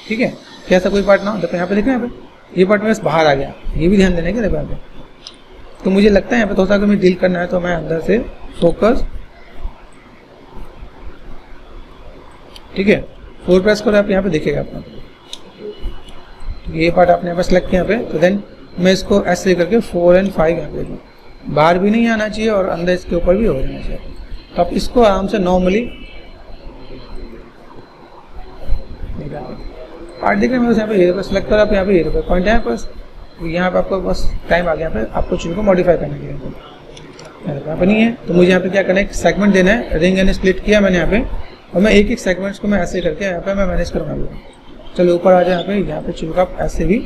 ठीक है, कैसा कोई पार्ट ना हो। देखो यहाँ पे दिख रहे हैं, यहाँ पे ये पार्ट में बस बाहर आ गया, ये भी ध्यान देना है क्या, देखो यहाँ पे। तो मुझे लगता है यहाँ पे थोड़ा सा अगर मुझे डील करना है, तो मैं अंदर से फोकस, ठीक है, 4 प्रेस करो, आप यहाँ पे दिखेगा आपको, ये पार्ट आपने यहाँ पे सेलेक्ट किया यहाँ पे। तो देन मैं इसको ऐसे करके 4 और 5 यहाँ पे, बाहर भी नहीं आना चाहिए और अंदर इसके ऊपर भी हो जाना चाहिए, तो आप इसको आराम से नॉर्मली पार्ट दिख रहे हैं, यहाँ पे ये सेलेक्ट करो, आप यहाँ पे ये पॉइंट है बस, यहाँ पे आपको बस टाइम आ गया, यहाँ पे आपको चीज़ को मॉडिफाई करने के लिए, यहाँ पे नहीं है, तो मुझे यहाँ पे क्या करना है, सेगमेंट देना है, रिंग एंड स्प्लिट किया मैंने यहाँ पे, और मैं एक सेगमेंट्स को मैं ऐसे करके यहाँ पे मैं मैनेज करूँगा। चलो ऊपर आ जाए, यहाँ पे चीज़ को आप ऐसे भी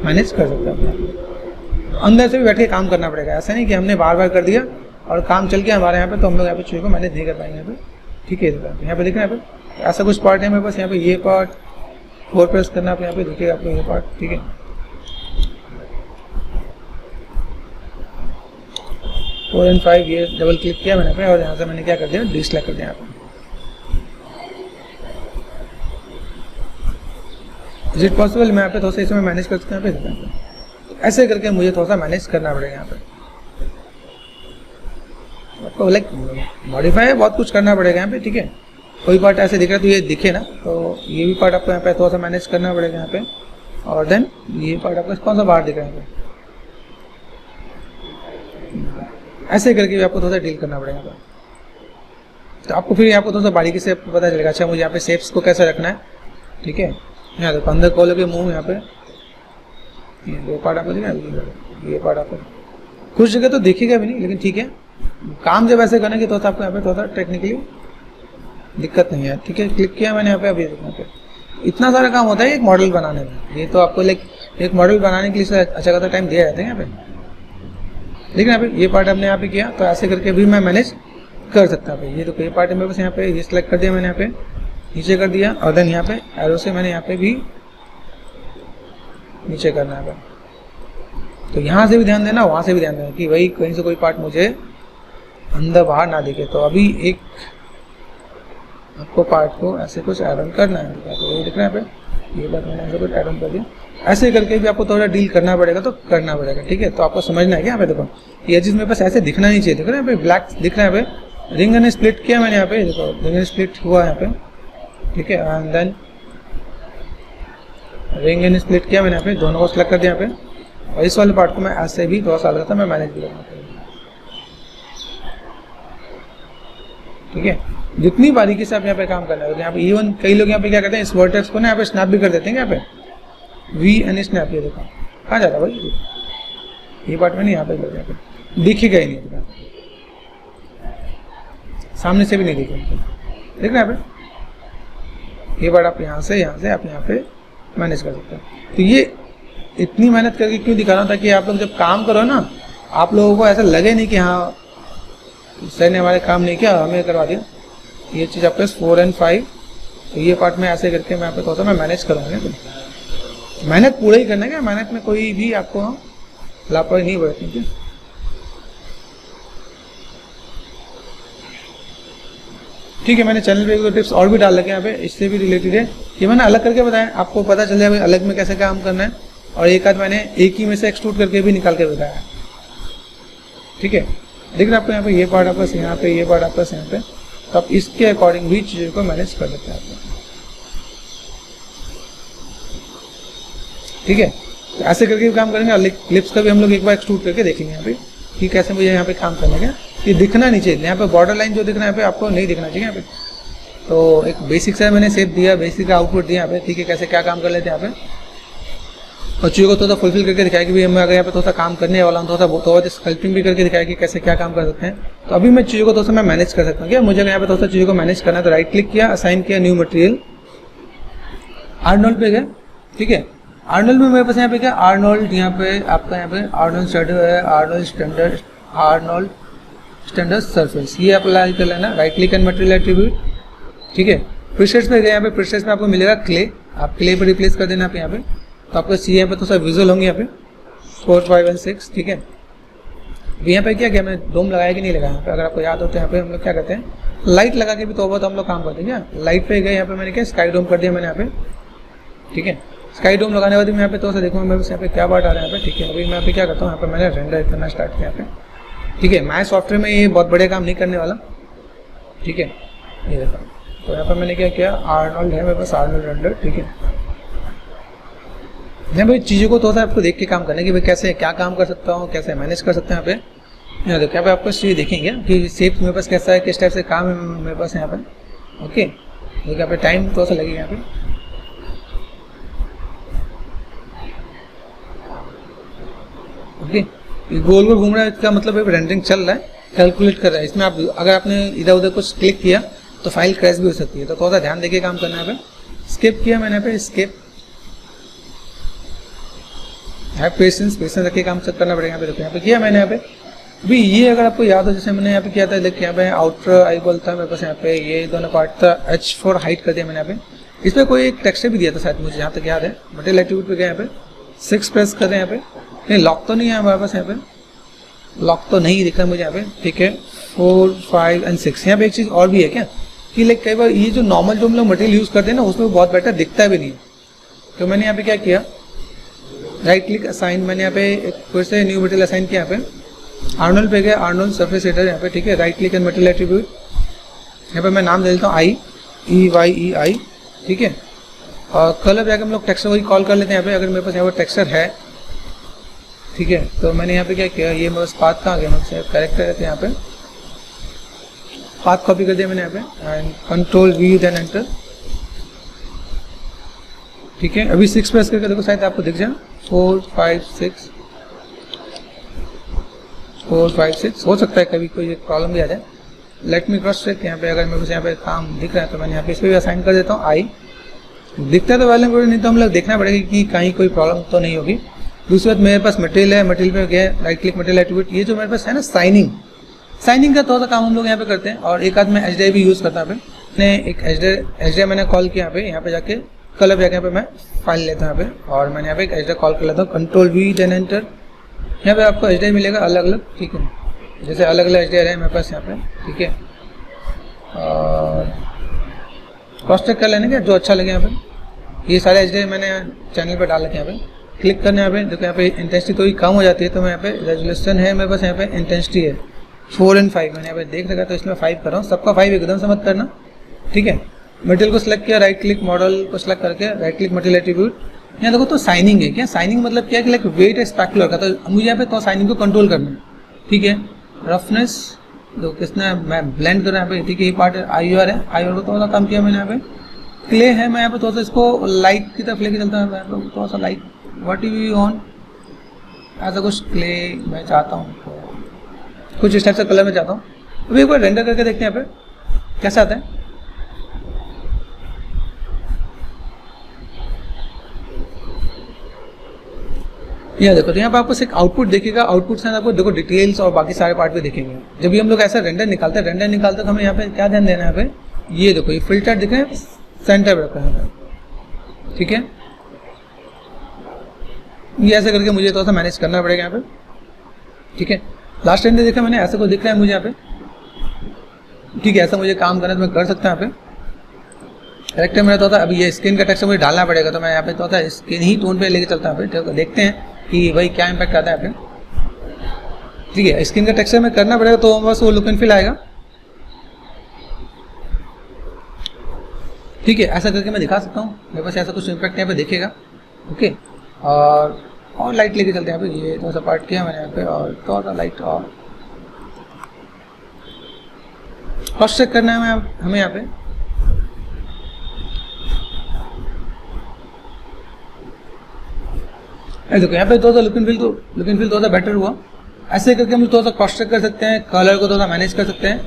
मैनेज कर सकते हैं, अंदर से भी बैठ के काम करना पड़ेगा, ऐसा नहीं कि हमने बार बार कर दिया और काम चल गया हमारे यहाँ पे, तो हम लोग यहाँ पे चीज़ को मैनेज नहीं कर पाएंगे यहाँ पे, ठीक है। यहाँ पे दिख रहा है, यहाँ पे ऐसा कुछ पार्ट है मेरे पास, यहाँ पे ये पार्ट 4 प्रेस करना, आप यहाँ पे दिखेगा आपको ये पार्ट, ठीक है। 4 और 5 ये डबल क्लिक किया मैंने पे, और यहाँ से मैंने क्या कर दिया, डिसलेक्ट कर दिया यहाँ पे। इज इट पॉसिबल, मैं यहाँ पे थोड़ा सा इसमें मैनेज कर सकता हूँ यहाँ पे, तो ऐसे करके मुझे थोड़ा सा मैनेज करना पड़ेगा यहाँ पे, आपको लाइक मॉडिफाई बहुत कुछ करना पड़ेगा यहाँ पे, ठीक है। कोई पार्ट ऐसे दिख रहा है तो ये दिखे ना, तो ये भी पार्ट आपको यहाँ पे थोड़ा सा मैनेज करना पड़ेगा यहाँ पे, और देन ये पार्ट आपको कौन सा बाहर दिख रहा है, ऐसे करके भी आपको थोड़ा सा डील करना पड़ेगा। तो आपको फिर आपको थोड़ा सा बारीकी से पता चलेगा, अच्छा मुझे यहाँ पे शेप्स को कैसे रखना है, ठीक है। यहाँ देखो अंदर खोलोगे मुंह, यहाँ पे ये पार्ट आपको दिखा, ये पार्ट आपको कुछ जगह तो दिखेगा भी नहीं, लेकिन ठीक है, काम जब ऐसे करने की तो आपको यहाँ पे थोड़ा सा टेक्निकली दिक्कत नहीं है, ठीक है। क्लिक किया मैंने यहाँ पे, अभी यहाँ पे इतना सारा काम होता है एक मॉडल बनाने में, ये तो आपको लाइक एक मॉडल बनाने के लिए अच्छा खासा टाइम दिया जाता है यहाँ पे, देखिए यहाँ पे ये पार्ट हमने यहाँ पे किया, तो ऐसे करके भी मैं मैनेज कर सकता है। ये देखो ये पार्ट है मेरे पास यहाँ पे, ये सिलेक्ट कर दिया मैंने, यहाँ पे नीचे कर दिया और देन यहाँ पे एरो से मैंने यहाँ पे भी नीचे करना है। तो यहाँ से भी ध्यान देना, वहाँ से भी ध्यान देना कि भाई कहीं से कोई पार्ट मुझे अंदर बाहर ना दिखे। तो अभी एक आपको पार्ट को ऐसे कुछ ऐड ऑन करना है, तो ये दिख रहा है यहाँ पे, ये बात मैंने ऐसे कुछ ऐड ऑन कर दिया। ऐसे करके भी आपको थोड़ा डील करना पड़ेगा, तो करना पड़ेगा, ठीक है। तो आपको समझना है कि यहाँ पे देखो ये चीज़ मेरे पास ऐसे दिखना नहीं चाहिए, देख रहे हैं यहाँ पे ब्लैक दिख रहा है यहाँ पे, रिंग एंड स्प्लिट किया मैंने यहाँ पे, देखो रिंग एंड स्प्लिट हुआ यहाँ पे, ठीक है। And then ring and split किया मैंने यहाँ पे, दोनों को सिलेक्ट कर दिया यहाँ पे। और इस वाले पार्ट को मैं ऐसे भी थोड़ा सा अलग था, मैं मैनेज भी करना, ठीक है। जितनी बारीकी से आप यहाँ पे काम करना है, यहाँ पे इवन कई लोग यहाँ पे क्या करते हैं, इस वर्टेक्स को ना यहाँ पे स्नैप भी कर देते हैं, यहाँ पे वी एंड स्नैप, ये देखो कहाँ जा रहा है भाई, ये पार्ट में नहीं, यहाँ पे कर दिया, दिखेगा ही नहीं, सामने से भी नहीं दिखेगा, देख रहे हैं यहाँ पे। ये पार्ट आप यहाँ से आप यहाँ पे मैनेज कर सकते हैं। तो ये इतनी मेहनत करके क्यों दिखा रहा हूँ, ताकि आप लोग जब काम करो ना, आप लोगों को ऐसा लगे नहीं कि हाँ सर ने हमारे काम नहीं किया, हमें करवा दिया। ये चीज़ आपके 4 और 5, तो ये पार्ट में ऐसे करके मैं आपको मैं मैनेज करूँगा। तो मेहनत पूरा ही करना है, मेहनत में कोई भी आपको लापरवाही नहीं बरतनी है। ठीक है, मैंने चैनल पे एक दो टिप्स और भी डाल रखे हैं यहाँ पे, इससे भी रिलेटेड है, ये मैंने अलग करके बताया, आपको पता चल जाए भाई अलग में कैसे काम करना है। और एक आध मैंने एक ही में से एक्सट्रूड करके भी निकाल के बताया, ठीक है। देख रहे हैं आपको यहाँ पे ये पार्ट आपस यहाँ पे, ये पार्ट आपस यहाँ पे, तो आप इसके अकॉर्डिंग भी चीज़ों को मैनेज कर सकते हैं आप, ठीक है। तो ऐसे करके भी काम करेंगे। और क्लिप्स का भी हम लोग एक बार एक्सट्रूड करके देखेंगे यहाँ पे कि कैसे मुझे यहाँ पे काम करने का। ये दिखना नहीं चाहिए, यहाँ पे बॉर्डर लाइन जो दिख रहा है यहाँ पे आपको नहीं दिखना चाहिए यहाँ पे। तो एक बेसिक सा मैंने शेप दिया, बेसिक का आउटपुट दिया यहाँ पे, ठीक है। कैसे क्या काम कर लेते हैं यहाँ पे, और चीज़ों को थोड़ा फुलफिल करके दिखाया कि भाई मैं अगर यहाँ पे थोड़ा सा काम करने वाला हूँ, थोड़ा सा स्कल्पिंग भी करके दिखाया कि कैसे क्या काम कर सकते हैं। तो अभी मैं चीज़ों को थोड़ा सा मैं मैनेज कर सकता हूँ क्या, मुझे यहाँ पे थोड़ा सा चीज़ों को मैनेज करना है। तो राइट क्लिक किया, असाइन किया न्यू मटेरियल, आर्नोल्ड पे गए, ठीक है। आर्नोल्ड में मेरे पास यहाँ पे क्या, आर्नोल्ड यहाँ पे आपका यहाँ पे आर्नोल्ड शैडो है, आर्नोल्ड स्टैंडर्ड सरफेस, ये अप्लाई कर लेना। Right click and material attribute, ठीक है। प्रीसेट्स पे गए, यहाँ पे प्रीसेट्स में आपको मिलेगा क्ले, आप क्ले पर रिप्लेस कर देना यहाँ पे। तो आपको सी यहाँ पे तो सब विजुअल होंगे यहाँ पे 4, 5 और 6, ठीक है। यहाँ पे क्या मैं डोम लगाया कि नहीं लगाया यहाँ पे, अगर आपको याद हो तो यहाँ पे हम लोग क्या करते हैं, लाइट लगा के भी तो बहुत हम लोग काम करते हैं क्या। लाइट पे गए, यहाँ पे मैंने क्या स्काई डोम कर दिया मैंने यहाँ पे, ठीक है। स्काई डोम लगाने के बाद मैं यहाँ पे तो देखूँगा मैं यहाँ पे क्या पार्ट आ रहा है यहाँ पे, ठीक है। अभी मैं यहाँ पे क्या करता हूँ, यहाँ पे मैंने रेंडर करना स्टार्ट किया यहाँ पे, ठीक है। मैं सॉफ्टवेयर में ये बहुत बड़े काम नहीं करने वाला, ठीक है। ये देखा, तो यहाँ पर मैंने क्या किया, आर्नोल्ड है मेरे पास, आर्नोल्ड रेंडर, ठीक है। नहीं भाई चीज़ों को थोड़ा सा आपको देख के काम करना है कि भाई कैसे क्या काम कर सकता हूँ, कैसे मैनेज कर सकते हैं यहाँ पे। यहाँ देखो यहाँ पे आपको चीज़ देखेंगे कि शेप मेरे पास कैसा है, किस टाइप से काम है मेरे पास यहाँ पे, ओके। देखिए यहाँ पे टाइम थोड़ा सा लगेगा यहाँ पे, ओके। गोल गोल घूम रहा है, इसका मतलब रेंडरिंग चल रहा है, कैलकुलेट कर रहा है। इसमें आप अगर आपने इधर उधर कुछ क्लिक किया तो फाइल क्रैश भी हो सकती है, तो थोड़ा सा ध्यान देके काम करना है यहाँ पे। स्किप किया मैंने यहाँ पे, स्किप है, पेशेंस रख के काम करना पड़ेगा यहाँ पे। देखो यहाँ पे किया मैंने यहाँ पे, अभी ये अगर आपको याद हो जैसे मैंने यहाँ पे किया था, देखिए यहाँ पे आउटर आई बॉल था मेरे पास, यहाँ पे ये दोनों पार्ट था, H4 हाइट कर दिया मैंने यहाँ पे। इस पर कोई एक टेक्सचर भी दिया था शायद, मुझे यहाँ तक याद है। मटेरियल एट्रीब्यूट पे गए, यहाँ पे 6 प्रेस कर दें यहाँ पे, नहीं लॉक तो नहीं है हमारे पास, यहाँ पे लॉक तो नहीं दिख रहा मुझे यहाँ पे, ठीक है। 4, 5 और 6। यहाँ पे एक चीज़ और भी है क्या कि लाइक कई बार ये जो नॉर्मल जो हम लोग मटेरियल यूज़ करते हैं ना, उसमें बहुत बेटर दिखता भी नहीं है। तो मैंने यहाँ पे क्या किया, राइट क्लिक असाइन, मैंने यहाँ पे फिर से न्यू मटेरियल असाइन किया यहाँ पे, आर्नोल्ड पे गया, आर्नोल्ड सरफेस एडिटर यहाँ पे, ठीक है। Right click and material attribute, यहाँ पे मैं नाम दे देता हूँ EYEI, ठीक है। और कलर जाकर हम लोग टेक्सचर वही कॉल कर लेते हैं यहाँ पे, अगर मेरे पास यहाँ पर टेक्सचर है, ठीक है। तो मैंने यहाँ पे क्या किया, ये मेरे पास पाथ कहाँ गया, मेरे करेक्टर रहते हैं यहाँ पे, पाथ कॉपी कर दिया मैंने यहाँ पे and control V then enter, ठीक है। अभी 6 प्रेस करके देखो शायद आपको दिख जाए, 4, 5, 6, 4, 5, 6। हो सकता है कभी कोई एक प्रॉब्लम भी आ जाए। लेट मी क्रॉस चेक, यहाँ पे अगर मेरे पास यहाँ पे काम दिख रहा है तो मैंने यहाँ पे इस पर भी असाइन कर देता हूँ I। दिखता है तो वाले नहीं तो हम लोग देखना पड़ेगा कि कहीं कोई प्रॉब्लम तो नहीं होगी। दूसरी बात मेरे पास मटेरियल है, मटेरियल पे गया, राइट क्लिक मटेरियल एट्रीब्यूट, ये जो मेरे पास है ना साइनिंग का थोड़ा सा काम हम लोग यहाँ पे करते हैं, और एक आध में HDRI भी यूज़ करता है। मैंने एक HDRI मैंने कॉल किया यहाँ पे जाके, कलर जाके यहाँ पे मैं फाइल लेता हूँ यहाँ पे, और मैंने यहाँ पे एक HDRI कॉल कर लेता हूँ, Ctrl+V देन एंटर। यहाँ पे आपको HDRI मिलेगा अलग अलग, ठीक है, जैसे अलग अलग HDRI है मेरे पास यहाँ पे, ठीक है। और क्रॉस चेक कर लेने का जो अच्छा लगे यहाँ पे। ये सारे HDRI मैंने चैनल पे डाल रखे हैं। यहाँ पे क्लिक करने यहाँ पे देखो, यहाँ पे इंटेंसिटी थोड़ी कम हो जाती है, तो मैं यहाँ पे रेजोल्यूशन है मेरे पास, यहाँ पे इंटेंसिटी है 4 और 5, मैंने यहाँ पे देख रखा तो इसमें 5 कर रहा हूँ। सबका 5 एकदम से मत करना, ठीक है। मटेरियल को सिलेक्ट किया, राइट क्लिक मॉडल को सिलेक्ट करके राइट क्लिक मटेरियल एट्रीब्यूट। यहाँ देखो तो साइनिंग है क्या, साइनिंग मतलब क्या है कि लाइक वेट है स्पेकुलर का, तो मुझे यहाँ पे तो साइनिंग को कंट्रोल करना है, ठीक है। रफनेस देखो किसने मैं ब्लेंड कर रहा हूँ यहाँ पे, ठीक है। ये पार्ट IOR है, IOR को थोड़ा सा कम किया मैंने यहाँ पे। क्ले है, मैं यहाँ पे थोड़ा सा इसको लाइट की तरफ लेके चलता हूँ, थोड़ा सा लाइट व्हाट यू ऑन ऐसा कुछ क्ले मैं चाहता हूँ, कुछ इस टाइप से कलर में चाहता हूँ। अभी एक बार रेंडर करके देखते हैं यहाँ पे कैसा आता है। यह देखो तो यहाँ पे आपको सिर्फ आउटपुट दिखेगा, आउटपुट से आपको देखो डिटेल्स और बाकी सारे पार्ट भी दिखेंगे। जब भी हम लोग ऐसा रेंडर निकालते हैं तो हमें यहाँ पे क्या ध्यान देना है, यहाँ पे ये देखो ये फिल्टर दिख रहे हैं सेंटर पे रखा है, ठीक है। ये ऐसे करके मुझे थोड़ा सा मैनेज करना पड़ेगा यहाँ पे, ठीक है। लास्ट रेंडर देखा मैंने, ऐसा कुछ दिख रहा है मुझे यहाँ पे, ठीक है। ऐसा मुझे काम करना तो मैं कर सकता हूँ यहाँ पे। करेक्टर मेरा तो था, अभी ये स्किन का टेक्सचर मुझे डालना पड़ेगा, तो मैं यहाँ पे तो था स्किन ही टोन पे लेके चलता हूँ यहाँ पे, देखते हैं कि भाई क्या इम्पैक्ट आता है यहाँ पे, ठीक है। स्किन का टेक्सचर में करना पड़ेगा तो बस वो लुक एंड फील आएगा, ठीक है। ऐसा करके मैं दिखा सकता हूँ, मेरे पास ऐसा कुछ इम्पैक्ट यहाँ पे दिखेगा, ओके। और लाइट लेके चलते हैं यहाँ पे, ये थोड़ा सा पार्ट किया मैंने यहाँ पे, और थोड़ा सा लाइट और क्रॉस चेक करना है हमें यहाँ पे। देखो यहाँ पे थोड़ा सा लुक एंड फील थोड़ा सा बेटर हुआ। ऐसे करके हम थोड़ा सा क्रॉस चेक कर सकते हैं, कलर को थोड़ा सा मैनेज कर सकते हैं,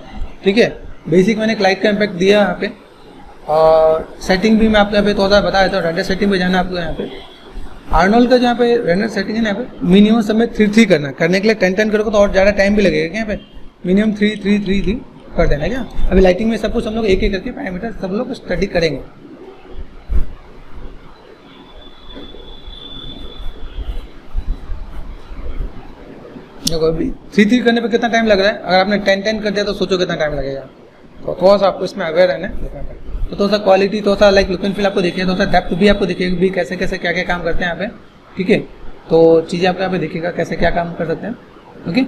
ठीक है। बेसिक मैंने एक लाइट का इम्पैक्ट दिया यहाँ पे, और सेटिंग भी मैं आपको यहाँ पे थोड़ा सा बता देता हूँ। रेंडर सेटिंग पे जाना है आपको यहाँ पे, आर्नोल्ड का जहाँ पे रेंडर सेटिंग है ना, यहाँ पे मिनिमम सब में 3 करने के लिए 10 करोगे तो और ज़्यादा टाइम भी लगेगा। यहाँ पे मिनिमम 3 कर देना है क्या। अभी लाइटिंग में सब कुछ हम लोग एक करके पैरामीटर सब लोग स्टडी करेंगे। देखो अभी 3 करने पे कितना टाइम लग रहा है, अगर आपने 10 कर दिया तो सोचो कितना टाइम लगेगा। तो थोड़ा सा आपको इसमें अवेयर रहना है, तो थोड़ा सा क्वालिटी थोड़ा सा लाइक लुक एंड फील आपको देखिए, थोड़ा सा डेप्थ भी आपको दिखेगा भी कैसे कैसे क्या क्या काम करते हैं यहाँ पे, ठीक है। तो चीज़ें आपको यहाँ पे दिखेगा कैसे क्या काम कर सकते हैं, ओके।